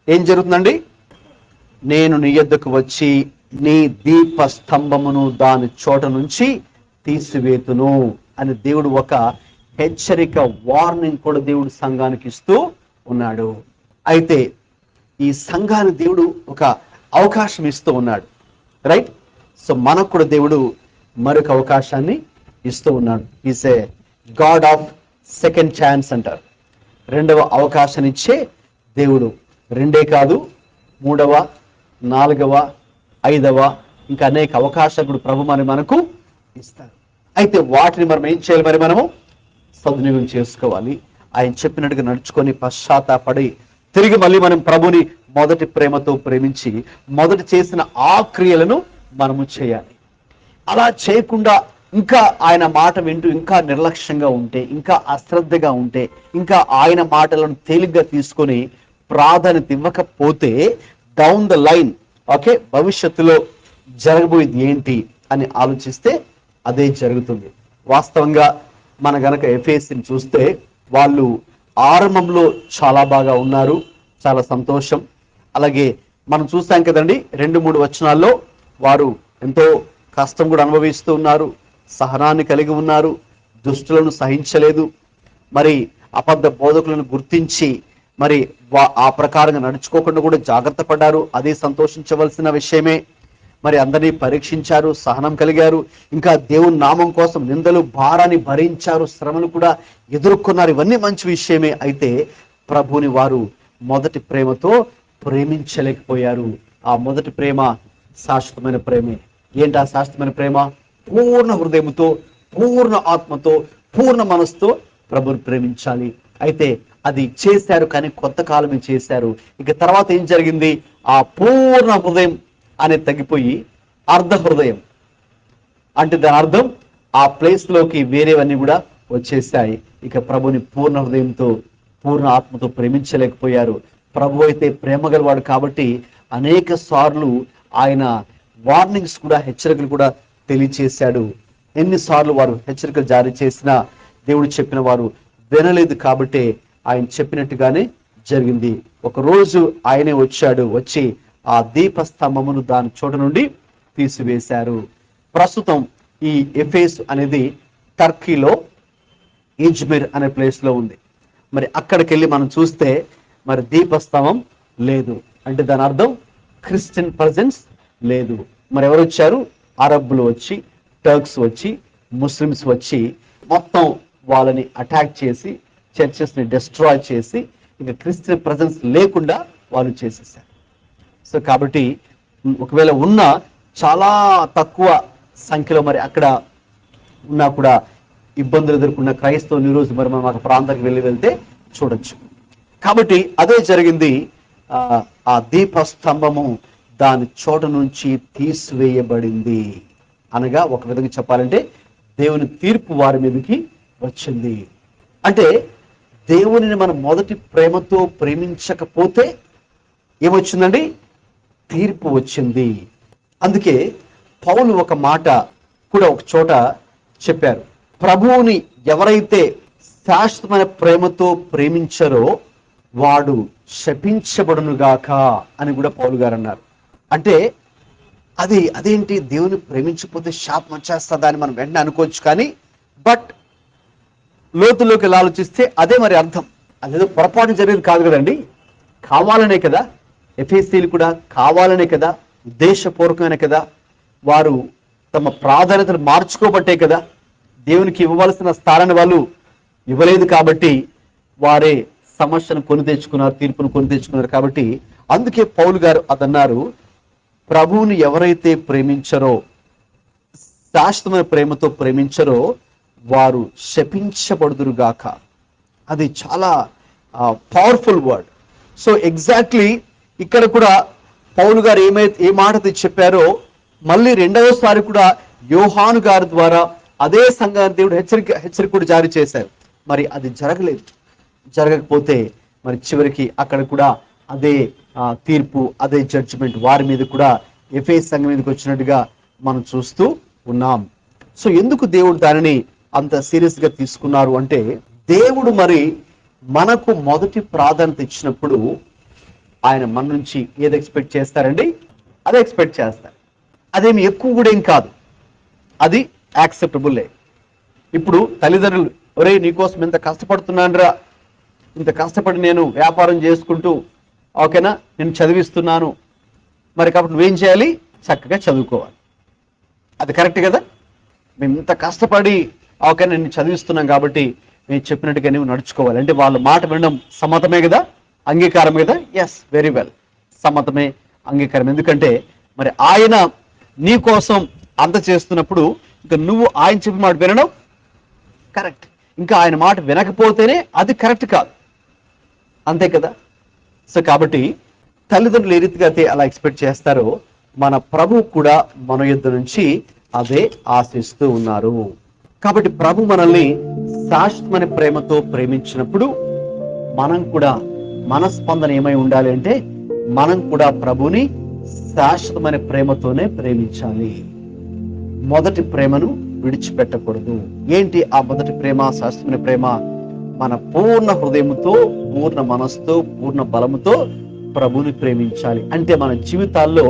Speaker 2: ఏం జరుగుతుందండి, నేను నీ యొద్దకు వచ్చి నీ దీప స్తంభమును దాని చోట నుంచి తీసివేతును అని దేవుడు ఒక హెచ్చరిక, వార్నింగ్ కూడా దేవుడు సంఘానికి ఇస్తూ ఉన్నాడు. అయితే ఈ సంఘాన్ని దేవుడు ఒక అవకాశం ఇస్తూ ఉన్నాడు, రైట్. సో మనకు కూడా దేవుడు మరొక అవకాశాన్ని ఇస్తూ ఉన్నాడు. Is a God of second chance అంటారు. రెండవ అవకాశాన్ని ఇచ్చే దేవుడు. రెండే కాదు, మూడవ, నాలుగవ, ఐదవ, ఇంకా అనేక అవకాశాలు కూడా ప్రభు మనకు ఇస్తారు. అయితే వాటిని మనం ఏం చేయాలి, మరి మనము సద్వినియోగం చేసుకోవాలి. ఆయన చెప్పినట్టుగా నడుచుకొని పశ్చాత్తాపడి తిరిగి మళ్ళీ మనం ప్రభుని మొదటి ప్రేమతో ప్రేమించి మొదటి చేసిన ఆ క్రియలను మనము చేయాలి. అలా చేయకుండా ఇంకా ఆయన మాట వింటూ ఇంకా నిర్లక్ష్యంగా ఉంటే, ఇంకా అశ్రద్ధగా ఉంటే, ఇంకా ఆయన మాటలను తేలిగ్గా తీసుకొని ప్రాధాన్యత ఇవ్వకపోతే డౌన్ ద లైన్, ఓకే, భవిష్యత్తులో జరగబోయేది ఏంటి అని ఆలోచిస్తే అదే జరుగుతుంది. వాస్తవంగా మన గనక ఎఫెసీని చూస్తే వాళ్ళు ఆరంభంలో చాలా బాగా ఉన్నారు, చాలా సంతోషం. అలాగే మనం చూస్తాం కదండి, 2-3 వచనాల్లో వారు ఎంతో కష్టం కూడా అనుభవిస్తూ ఉన్నారు, సహనాన్ని కలిగి ఉన్నారు, దుష్టులను సహించలేదు, మరి అబద్ధ బోధకులను గుర్తించి మరి ఆ ప్రకారంగా నడుచుకోకుండా కూడా జాగ్రత్త పడ్డారు. అది సంతోషించవలసిన విషయమే. మరి అందరినీ పరీక్షించారు, సహనం కలిగారు, ఇంకా దేవుని నామం కోసం నిందలు భారాన్ని భరించారు, శ్రమలు కూడా ఎదుర్కొన్నారు. ఇవన్నీ మంచి విషయమే. అయితే ప్రభుని వారు మొదటి ప్రేమతో ప్రేమించలేకపోయారు. ఆ మొదటి ప్రేమ శాశ్వతమైన ప్రేమే. ఏంటి ఆ శాశ్వతమైన ప్రేమ? పూర్ణ హృదయంతో, పూర్ణ ఆత్మతో, పూర్ణ మనసుతో ప్రభుని ప్రేమించాలి. అయితే అది చేశారు, కానీ కొంతకాలమే చేశారు. ఇక తర్వాత ఏం జరిగింది? ఆ పూర్ణ హృదయం అనేది తగ్గిపోయి అర్ధ హృదయం, అంటే దాని అర్థం ఆ ప్లేస్ లోకి వేరేవన్నీ కూడా వచ్చేసాయి. ఇక ప్రభుని పూర్ణ హృదయంతో, పూర్ణ ఆత్మతో ప్రేమించలేకపోయారు. ప్రభు అయితే ప్రేమ గలవాడు కాబట్టి అనేక సార్లు ఆయన వార్నింగ్స్ కూడా, హెచ్చరికలు కూడా తెలియచేశాడు. ఎన్నిసార్లు వారు హెచ్చరికలు జారీ చేసినా దేవుడు చెప్పిన వారు వినలేదు కాబట్టి ఆయన చెప్పినట్టుగానే జరిగింది. ఒక రోజు ఆయనే వచ్చాడు, వచ్చి ఆ దీపస్తంభమును దాని చోట నుండి తీసివేశారు. ప్రస్తుతం ఈ ఎఫెసు అనేది టర్కీలో ఇజ్మిర్ అనే ప్లేస్ లో ఉంది. మరి అక్కడికి వెళ్ళి మనం చూస్తే మరి దీపస్తంభం లేదు, అంటే దాని అర్థం క్రిస్టియన్ ప్రజెన్స్ లేదు. మరి ఎవరు వచ్చారు? అరబ్బులు వచ్చి, టర్క్స్ వచ్చి, ముస్లిమ్స్ వచ్చి మొత్తం వాళ్ళని అటాక్ చేసి చర్చెస్ ని డిస్ట్రాయ్ చేసి ఇక క్రిస్టియన్ ప్రజెన్స్ లేకుండా వాళ్ళు చేసేసారు. సో కాబట్టి ఒకవేళ ఉన్న చాలా తక్కువ సంఖ్యలో మరి అక్కడ ఉన్నా కూడా ఇబ్బందులు ఎదుర్కొన్న క్రైస్తవులు ఈరోజు మరి మనం ఆ ప్రాంతానికి వెళ్తే చూడొచ్చు. కాబట్టి అదే జరిగింది. ఆ దీపస్తంభము దాని చోట నుంచి తీసివేయబడింది. అనగా ఒక విధంగా చెప్పాలంటే దేవుని తీర్పు వారి మీదకి వచ్చింది. అంటే దేవునిని మనం మొదటి ప్రేమతో ప్రేమించకపోతే ఏమొచ్చిందండి? తీర్పు వచ్చింది. అందుకే పౌలు ఒక మాట కూడా ఒక చోట చెప్పారు, ప్రభువుని ఎవరైతే శాశ్వతమైన ప్రేమతో ప్రేమించారో వాడు శపించబడునుగాక అని కూడా పౌలు గారు అన్నారు. అంటే అదేంటి, దేవుని ప్రేమించకపోతే శాపం వచ్చేస్తుందా అని మనం వెంటనే అనుకోవచ్చు. కానీ బట్ లోతులోకి ఆలోచిస్తే అదే మరి అర్థం. అదేదో పొరపాటు జరిగేది కాదు కదండి, కావాలనే కదా. ఎఫెసీలు కూడా కావాలనే కదా, ఉద్దేశపూర్వకమైన కదా, వారు తమ ప్రాధాన్యతను మార్చుకోబట్టే కదా, దేవునికి ఇవ్వవలసిన స్థానాన్ని వాళ్ళు ఇవ్వలేదు కాబట్టి వారే సమస్యను కొని తెచ్చుకున్నారు, తీర్పును కొని తెచ్చుకున్నారు. కాబట్టి అందుకే పౌలు గారు అదన్నారు, ప్రభువుని ఎవరైతే ప్రేమించరో, శాశ్వతమైన ప్రేమతో ప్రేమించరో వారు శపించబడుదురుగాక. అది చాలా పవర్ఫుల్ వర్డ్. సో ఎగ్జాక్ట్లీ ఇక్కడ కూడా పౌలు గారు ఏ మాట చెప్పారో మళ్ళీ రెండవసారి కూడా యోహాను గారి ద్వారా అదే సంఘాన్ని దేవుడు హెచ్చరిక కూడా జారీ చేశారు. మరి అది జరగలేదు. జరగకపోతే మరి చివరికి అక్కడ కూడా అదే తీర్పు, అదే జడ్జిమెంట్ వారి మీద కూడా ఎఫెసు సంఘం మీదకి వచ్చినట్టుగా మనం చూస్తూ ఉన్నాం. సో ఎందుకు దేవుడు దానిని అంత సీరియస్ గా తీసుకున్నారు అంటే, దేవుడు మరి మనకు మొదటి ప్రాధాన్యత ఇచ్చినప్పుడు ఆయన మన నుంచి ఏది ఎక్స్పెక్ట్ చేస్తారండి? అదే ఎక్స్పెక్ట్ చేస్తారు. అదేమి ఎక్కువ కూడా ఏం కాదు, అది యాక్సెప్టబుల్లే. ఇప్పుడు తల్లిదండ్రులు, ఒరే నీకోసం ఇంత కష్టపడుతున్నాను రా, ఇంత కష్టపడి నేను వ్యాపారం చేసుకుంటూ ఓకేనా నేను చదివిస్తున్నాను, మరి కాబట్టి నువ్వేం చేయాలి? చక్కగా చదువుకోవాలి. అది కరెక్ట్ కదా? మేము ఇంత కష్టపడి ఓకే నేను చదివిస్తున్నాం కాబట్టి మేము చెప్పినట్టుగా నువ్వు నడుచుకోవాలి అంటే వాళ్ళ మాట వినడం సమ్మతమే కదా, అంగీకారం కదా? ఎస్, వెరీ వెల్, సమ్మతమే, అంగీకారం. ఎందుకంటే మరి ఆయన నీ కోసం అంత చేస్తున్నప్పుడు ఇంకా నువ్వు ఆయన చెప్పిన మాట వినడం కరెక్ట్. ఇంకా ఆయన మాట వినకపోతేనే అది కరెక్ట్ కాదు, అంతే కదా? సో కాబట్టి తల్లిదండ్రులు ఏ రీతిగా అయితే అలా ఎక్స్పెక్ట్ చేస్తారో మన ప్రభు కూడా మన యుద్ధ నుంచి అదే ఆశిస్తూ ఉన్నారు. కాబట్టి ప్రభు మనల్ని శాశ్వతమైన ప్రేమతో ప్రేమించినప్పుడు మనం కూడా మన స్పందన ఏమై ఉండాలి అంటే, మనం కూడా ప్రభుని శాశ్వతమైన ప్రేమతోనే ప్రేమించాలి. మొదటి ప్రేమను విడిచిపెట్టకూడదు. ఏంటి ఆ మొదటి ప్రేమ, శాశ్వతమైన ప్రేమ? మన పూర్ణ హృదయముతో, పూర్ణ మనస్సుతో, పూర్ణ బలముతో ప్రభుని ప్రేమించాలి. అంటే మన జీవితాల్లో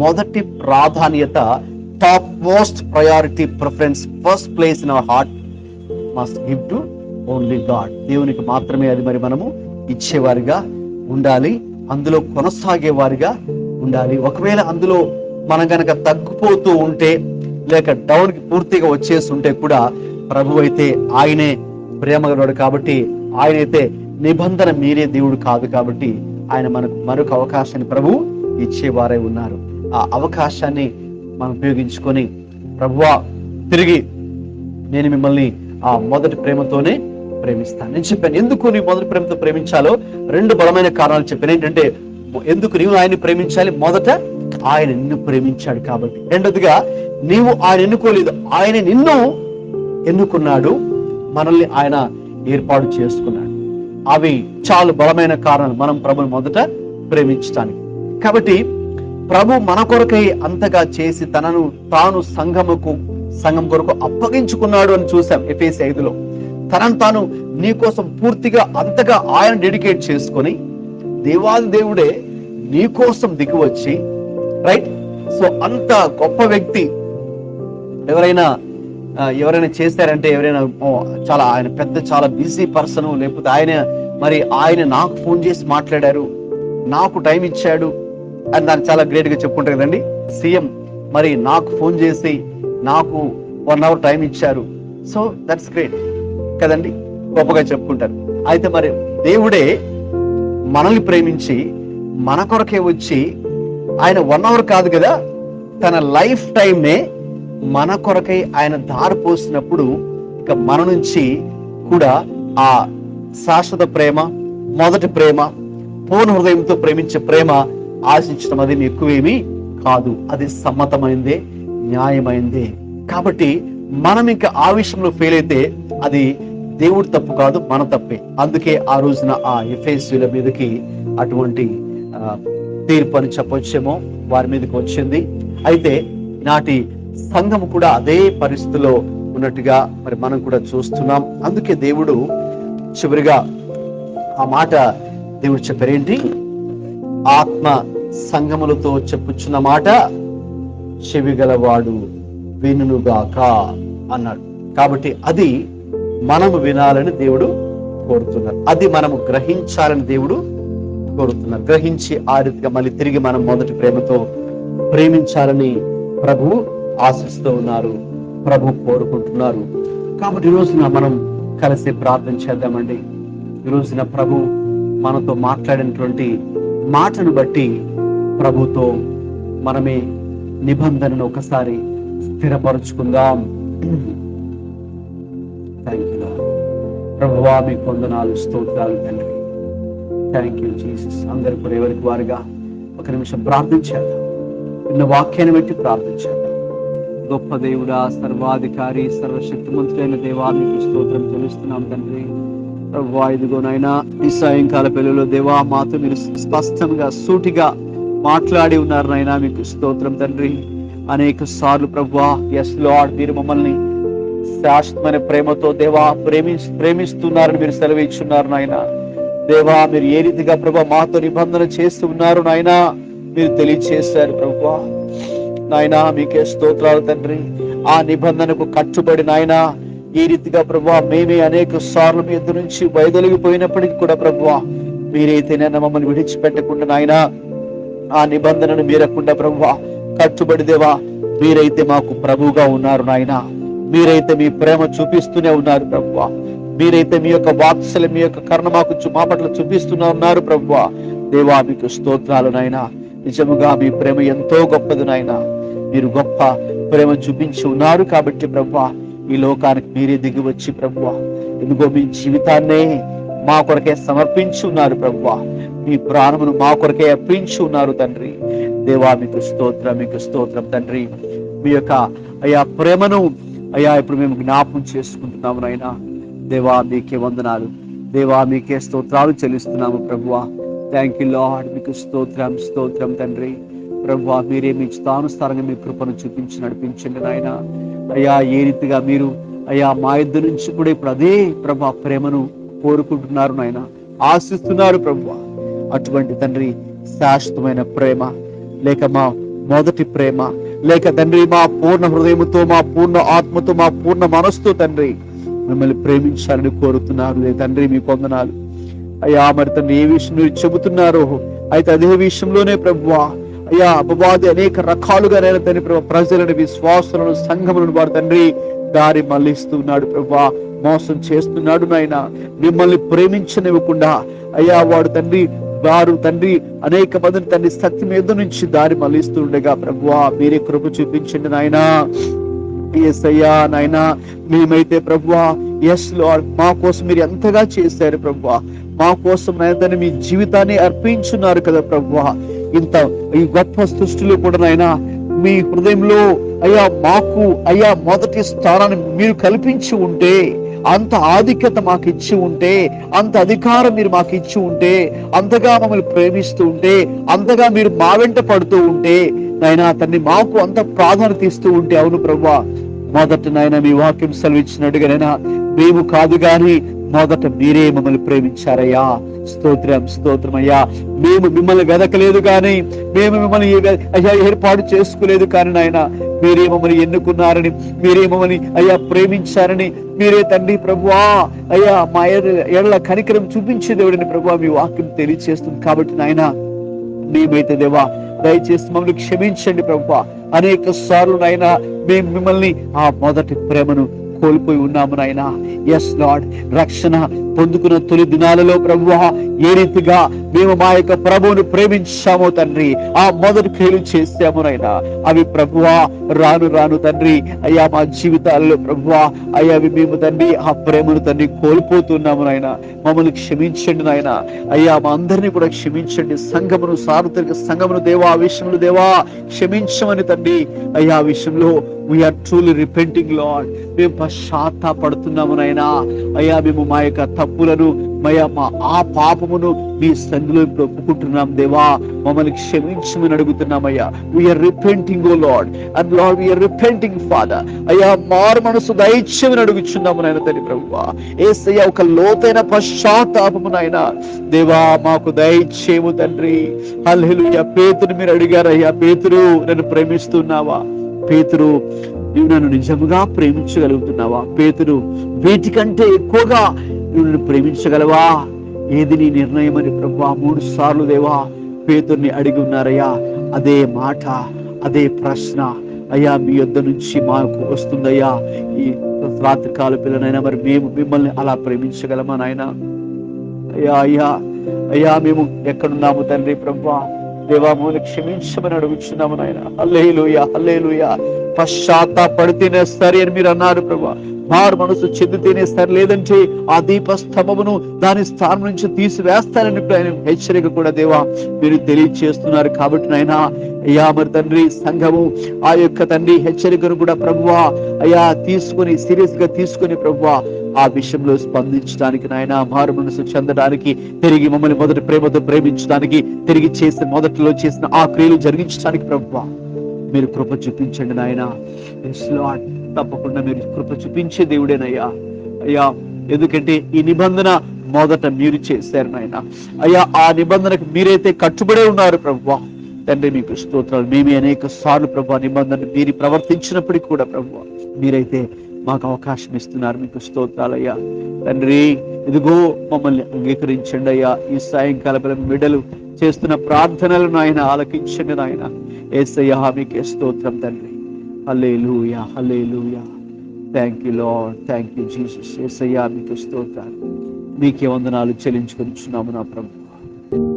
Speaker 2: మొదటి ప్రాధాన్యత, top most priority, preference, first place in our heart must give to only God. దేవునికి మాత్రమే అది మరి మనము ఇచ్చేవారిగా ఉండాలి, అందులో కొనసాగేవారిగా ఉండాలి. ఒకవేళ అందులో మనం గనక తగ్గిపోతూ ఉంటే, లేక డౌన్ కి పూర్తిగా వచ్చేసి ఉంటే కూడా ప్రభు అయితే ఆయనే ప్రేమగలవాడు కాబట్టి, ఆయనైతే నిబంధన మీరే దేవుడు కాదు కాబట్టి ఆయన మనకు మరొక అవకాశాన్ని ప్రభు ఇచ్చేవారై ఉన్నారు. ఆ అవకాశాన్ని మనం ఉపయోగించుకొని, ప్రభువా తిరిగి నేను మిమ్మల్ని ఆ మొదటి ప్రేమతోనే ప్రేమిస్తాను. నేను చెప్పాను ఎందుకు నీ మొదటి ప్రేమతో ప్రేమించాలో, రెండు బలమైన కారణాలు చెప్పాను. ఏంటంటే ఎందుకు నీవు ఆయన్ని ప్రేమించాలి? మొదట ఆయన నిన్ను ప్రేమించాడు కాబట్టి. రెండోదిగా నీవు ఆయన ఎన్నుకోలేదు, ఆయన నిన్ను ఎన్నుకున్నాడు, మనల్ని ఆయన ఏర్పాటు చేసుకున్నాడు. అవి చాలా బలమైన కారణాలు మనం ప్రభుని మొదట ప్రేమించడానికి. కాబట్టి ప్రభు మన కొరకై అంతగా చేసి తనను తాను సంఘం కొరకు అప్పగించుకున్నాడు అని చూసాం ఎఫెసు 5లో. తనను తాను నీ కోసం పూర్తిగా అంతగా ఆయన డెడికేట్ చేసుకొని, దేవాది దేవుడే నీ కోసం దిగి వచ్చి, రైట్? సో అంత గొప్ప వ్యక్తి ఎవరైనా చేశారంటే, ఎవరైనా చాలా ఆయన పెద్ద చాలా బిజీ పర్సన్, లేకపోతే ఆయన నాకు ఫోన్ చేసి మాట్లాడారు, నాకు టైం ఇచ్చాడు అని దాన్ని చాలా గ్రేట్ గా చెప్పుకుంటారు కదండి. సీఎం మరి నాకు ఫోన్ చేసి నాకు 1 hour టైం ఇచ్చారు, సో దట్స్ గ్రేట్ కదండి, గొప్పగా చెప్పుకుంటారు. అయితే మరి దేవుడే మనల్ని ప్రేమించి మన కొరకే వచ్చి, ఆయన 1 hour కాదు కదా, తన లైఫ్ టైంనే మన కొరకై ఆయన దారి పోసినప్పుడు, ఇక మన నుంచి కూడా ఆ శాశ్వత ప్రేమ, మొదటి ప్రేమ, పూర్ణ హృదయంతో ప్రేమించే ప్రేమ ఆశించడం అది ఎక్కువేమీ కాదు. అది సమ్మతమైందే, న్యాయమైందే. కాబట్టి మనం ఇంకా ఆ విషయంలో ఫెయిల్ అయితే అది దేవుడి తప్పు కాదు, మన తప్పే. అందుకే ఆ రోజున ఆ ఎఫెసీయుల మీదకి అటువంటి తీర్పు అని చెప్పొచ్చేమో వారి మీదకి వచ్చింది. అయితే నాటి సంఘం కూడా అదే పరిస్థితిలో ఉన్నట్టుగా మరి మనం కూడా చూస్తున్నాం. అందుకే దేవుడు చివరిగా ఆ మాట దేవుడు చెప్పారేంటి? ఆత్మ సంఘములతో చెప్పుచున్న మాట చెవిగలవాడు వినుగాక అన్నాడు. కాబట్టి అది మనము వినాలని దేవుడు కోరుతున్నారు, అది మనము గ్రహించాలని దేవుడు కోరుతున్నారు. గ్రహించి ఆ రీతిగా మళ్ళీ తిరిగి మనం మొదటి ప్రేమతో ప్రేమించాలని ప్రభు ఆశిస్తూ ఉన్నారు, ప్రభు కోరుకుంటున్నారు. కాబట్టి ఈ రోజున మనం కలిసి ప్రార్థన చేద్దామండి. ఈ రోజున ప్రభు మనతో మాట్లాడినటువంటి మాటను బట్టి ప్రభుతో మనమే నిబంధనను ఒకసారి స్థిరపరుచుకుందాం. థ్యాంక్ యూ ప్రభువా, మీకు వందనాలు, స్తోత్రాలు తండ్రి. Thank you Jesus. అందరూ కూడా ఎవరికి వారుగా ఒక నిమిషం ప్రార్థించారు, నిన్న వాక్యాన్ని బట్టి ప్రార్థించారు. గొప్ప దేవుడా, సర్వాధికారి, సర్వశక్తిమంతుడైన దేవా, మీకు స్తోత్రం చెల్లిస్తున్నాం తండ్రి. ప్రభువా, ఇదిగోనైనా ఈ సాయంకాల పిల్లలు దేవా, మాతో మీరు స్పష్టంగా సూటిగా మాట్లాడి ఉన్నారు నాయనా, మీకు స్తోత్రం తండ్రి. అనేక సార్లు ప్రభువా, ఎస్ లార్డ్, మీరు మమ్మల్ని శాశ్వతమైన ప్రేమతో దేవా ప్రేమిస్తున్నారని మీరు సెలవిచ్చున్నారు నాయన. దేవా, మీరు ఏ రీతిగా ప్రభా మాతో నిబంధన చేస్తూ ఉన్నారు నాయన మీరు తెలియచేశారు ప్రభువా. నాయనా, మీకే స్తోత్రాలు తండ్రి. ఆ నిబంధనకు కట్టుబడి నాయన ఈ రీతిగా ప్రభువా మేమే అనేక సార్లు మీ ఎదురు నుంచి వైదొలిగిపోయినప్పటికీ కూడా ప్రభువా మీరైతే నన్ను మమ్మల్ని విడిచిపెట్టకుండా నాయన ఆ నిబంధనను మీరకుండా ప్రభువా కట్టుబడి దేవా మీరైతే మాకు ప్రభువుగా ఉన్నారు నాయన. మీరైతే మీ ప్రేమ చూపిస్తూనే ఉన్నారు ప్రభువా. మీరైతే మీ యొక్క వాత్సల్యం, మీ యొక్క కరుణ మాకు మా పట్ల చూపిస్తూనే ఉన్నారు ప్రభువా. దేవా, మీకు స్తోత్రాలు నాయన. నిజముగా మీ ప్రేమ ఎంతో గొప్పది నాయన. మీరు గొప్ప ప్రేమ చూపించి ఉన్నారు కాబట్టి ప్రభువా ఈ లోకానికి మీరే దిగి వచ్చి ప్రభువా ఎందుకో మీ జీవితాన్నే మా కొరకే సమర్పించి ఉన్నారు ప్రభువా. మీ ప్రాణమును మా కొరకే అర్పించి ఉన్నారు తండ్రి. దేవా, మీకు స్తోత్రం, మీకు స్తోత్రం తండ్రి. మీ యొక్క అయ్యా ప్రేమను అయ్యా ఇప్పుడు మేము జ్ఞాపకం చేసుకుంటున్నాము నాయనా. దేవా, మీకే వందనాలు. దేవా, మీకే స్తోత్రాలు చెల్లిస్తున్నాము ప్రభువా. Thank you lord. మీకు స్తోత్రం, స్తోత్రం తండ్రి. ప్రభువా, మీరే మీ చిత్తానుసారంగా మీ కృపను చూపించి నడిపించండి నాయన. అయ్యా, ఏ రీతిగా మీరు అయ్యా మా ఇద్దరు నుంచి కూడా ఇప్పుడు అదే ప్రభా ప్రేమను కోరుకుంటున్నారు నాయన, ఆశిస్తున్నారు ప్రభువా. అటువంటి తండ్రి శాశ్వతమైన ప్రేమ, లేక మా మొదటి ప్రేమ, లేక తండ్రి మా పూర్ణ హృదయముతో, మా పూర్ణ ఆత్మతో, మా పూర్ణ మనస్సుతో తండ్రి మిమ్మల్ని ప్రేమించాలని కోరుతున్నారు తండ్రి. మీ వందనాలు అయ్యా. మరి తండ్రి ఏ విషయం మీరు చెబుతున్నారో అయితే అదే విషయంలోనే ప్రభువా అయ్యా అపవాది అనేక రకాలుగా నేను తండ్రి ప్రజలను, విశ్వాసులను, సంఘములను వాడు తండ్రి దారి మళ్ళిస్తున్నాడు ప్రభువా, మోసం చేస్తున్నాడు నాయన. మిమ్మల్ని ప్రేమించనివ్వకుండా అయ్యా వాడు తండ్రి వారు తండ్రి అనేక మందిని తండ్రి సత్యం మీద నుంచి దారి మళ్ళిస్తుండగా ప్రభువా మీరే కృప చూపించండి నాయనా. యేసయ్యా నాయనా, మేమైతే ప్రభువా ఎస్ లార్డ్ మా కోసం మీరు ఎంతగా చేశారు ప్రభువా, మా కోసం నాయన మీ జీవితాన్ని అర్పించున్నారు కదా ప్రభువా. ఇంత ఈ గొప్ప సృష్టిలో కూడా నాయనా మీ హృదయంలో అయ్యా మాకు అయ్యా మొదటి స్థానాన్ని మీరు కల్పించి ఉంటే, అంత ఆధిక్యత మాకు ఇచ్చి ఉంటే, అంత అధికారం మీరు మాకు ఇచ్చి ఉంటే, అంతగా మమ్మల్ని ప్రేమిస్తూ ఉంటే, అంతగా మీరు మా వెంట పడుతూ ఉంటే నాయనా తండ్రి మాకు అంత ప్రాధాన్యత ఇస్తూ ఉంటే, అవును ప్రభువా మొదట నాయన మీ వాక్యం సెలవిచ్చినట్టుగా నైనా మేము కాదు గాని మొదట మీరే మమ్మల్ని ప్రేమించారయ్యా. స్తోత్రం, స్తోత్రం అయ్యా. మేము మిమ్మల్ని వెదకలేదు కానీ, మేము మిమ్మల్ని అయ్యా ఏర్పాటు చేసుకోలేదు కానీ నాయన మీరే మమ్మల్ని ఎన్నుకున్నారని, మీరే మమ్మల్ని అయ్యా ప్రేమించారని, మీరే తండ్రి ప్రభువా అయ్యా మా ఎడల కనికరం చూపించే దేవుడిని ప్రభువా మీ వాక్యం తెలియజేస్తుంది. కాబట్టి నాయన మేమైతే దేవా దయచేసి మమ్మల్ని క్షమించండి ప్రభువా. అనేక సార్లు నాయన మేము మిమ్మల్ని ఆ మొదటి ప్రేమను కోల్పోయి ఉన్నాము నాయన. ఎస్ లార్డ్, రక్షణ పొందుకున్న తొలి దినాలలో ప్రభువా ఏ రీతిగా మేము మా యొక్క ప్రభువును ప్రేమించామో తండ్రి, ఆ మొదటి క్రియలు చేశాము నాయన, అవి ప్రభువా రాను రాను తండ్రి అయ్యా మా జీవితాల్లో ప్రభువా అయ్యా అవి మేము తండ్రి ఆ ప్రేమను తండ్రి కోల్పోతున్నాము నాయన. మమ్మల్ని క్షమించండి నాయన. అయ్యా మా అందరినీ కూడా క్షమించండి. సంఘమును, సార్వత్రిక సంఘమును దేవా ఆ విషయంలో దేవా క్షమించమని తండ్రి అయ్యా ఆ విషయంలో వీఆర్ ట్రూలీ రిపెంటింగ్ లార్డ్. మేము పశ్చాత్తాపడుతున్నాము నాయనా. అయ్యా మేము మా యొక్క తప్పులను మా ఆ పాపమును మీ సన్నిధిలో ఇప్పుడు ఒప్పుకుంటున్నాం దేవా, మమ్మల్ని క్షమించమని అడుగుతున్నామయ్యా. We are repenting O Lord and Lord we are repenting father. అయ్యా మారు మనసు దయచేయమని అడుగుచున్నాము నాయన తండ్రి ప్రభువా. యేసయ్యా ఒక లోతైన పశ్చాత్తాపము నాయన దేవా మాకు దయచేయము తండ్రి. హల్లెలూయా. పేతురు మీరు అడిగారయ్యా, పేతురు నన్ను ప్రేమిస్తున్నావా? పేతురు నువ్వు నన్ను నిజముగా ప్రేమించగలుగుతున్నావా? పేతురు వీటికంటే ఎక్కువగా నువ్వు నన్ను ప్రేమించగలవా? ఏది నీ నిర్ణయం అని ప్రభువా 3 సార్లు దేవా పేతుర్ని అడిగి ఉన్నారయ్యా. అదే మాట, అదే ప్రశ్న అయ్యా మీ యొద్ద నుంచి మాకు వస్తుందయ్యా. ఈ రాత్రికాల పిల్లనైనా మరి మేము మిమ్మల్ని అలా ప్రేమించగలమా నాయన? అయ్యా అయ్యా అయ్యా మేము ఎక్కడున్నాము తండ్రి ప్రభువా, దేవా మమ్మల్ని క్షమించమని అడుగుచున్నాము నాయన. హల్లెలూయా, హల్లెలూయా. పశ్చాత్తాపడితేనే సరి అని మీరు అన్నారు ప్రభా. మారు మనసు చెందితేనే సరి, లేదంటే ఆ దీపస్తంభమును దాని స్థానం నుంచి తీసివేస్తారని ఆయన హెచ్చరిక కూడా దేవా మీరు తెలియజేస్తున్నారు. కాబట్టి నాయనా అయ్యా మరి తండ్రి సంఘము ఆ యొక్క తండ్రి హెచ్చరికను కూడా ప్రభువా అయ్యా తీసుకొని సీరియస్ గా తీసుకొని ప్రభువా ఆ విషయంలో స్పందించడానికి నాయన, మారు మనసు చెందడానికి, తిరిగి మమ్మల్ని మొదటి ప్రేమతో ప్రేమించడానికి, తిరిగి మొదటిలో చేసిన ఆ క్రియలు జరిగించడానికి ప్రభువా మీరు కృప చూపించండి నాయన. తప్పకుండా మీరు కృప చూపించే దేవుడేనయ్యా. అయ్యా ఎందుకంటే ఈ నిబంధన మొదట మీరు చేశారు నాయన. అయ్యా ఆ నిబంధనకు మీరైతే కట్టుబడే ఉన్నారు ప్రభువా. తండ్రి మీకు స్తోత్రాలు. మేమే అనేక సార్లు ప్రభు నిబంధన మీరు ప్రవర్తించినప్పటికీ కూడా ప్రభు మీరైతే మాకు అవకాశం ఇస్తున్నారు. మీకు స్తోత్రాలయ్యా. తండ్రి ఇదిగో మమ్మల్ని అంగీకరించండి అయ్యా. ఈ సాయంకాలం బిడ్డలు చేస్తున్న ప్రార్థనలను ఆయన ఆలకించండి నాయన. యేసయ్యా మీకే స్తోత్రం తండ్రి. Hallelujah, hallelujah. Thank you Lord, thank you Jesus. యేసయ్యా మీకు స్తోత్రాలు, మీకే వందనాలు చెల్లించుకొనిచున్నాము నా ప్రభు.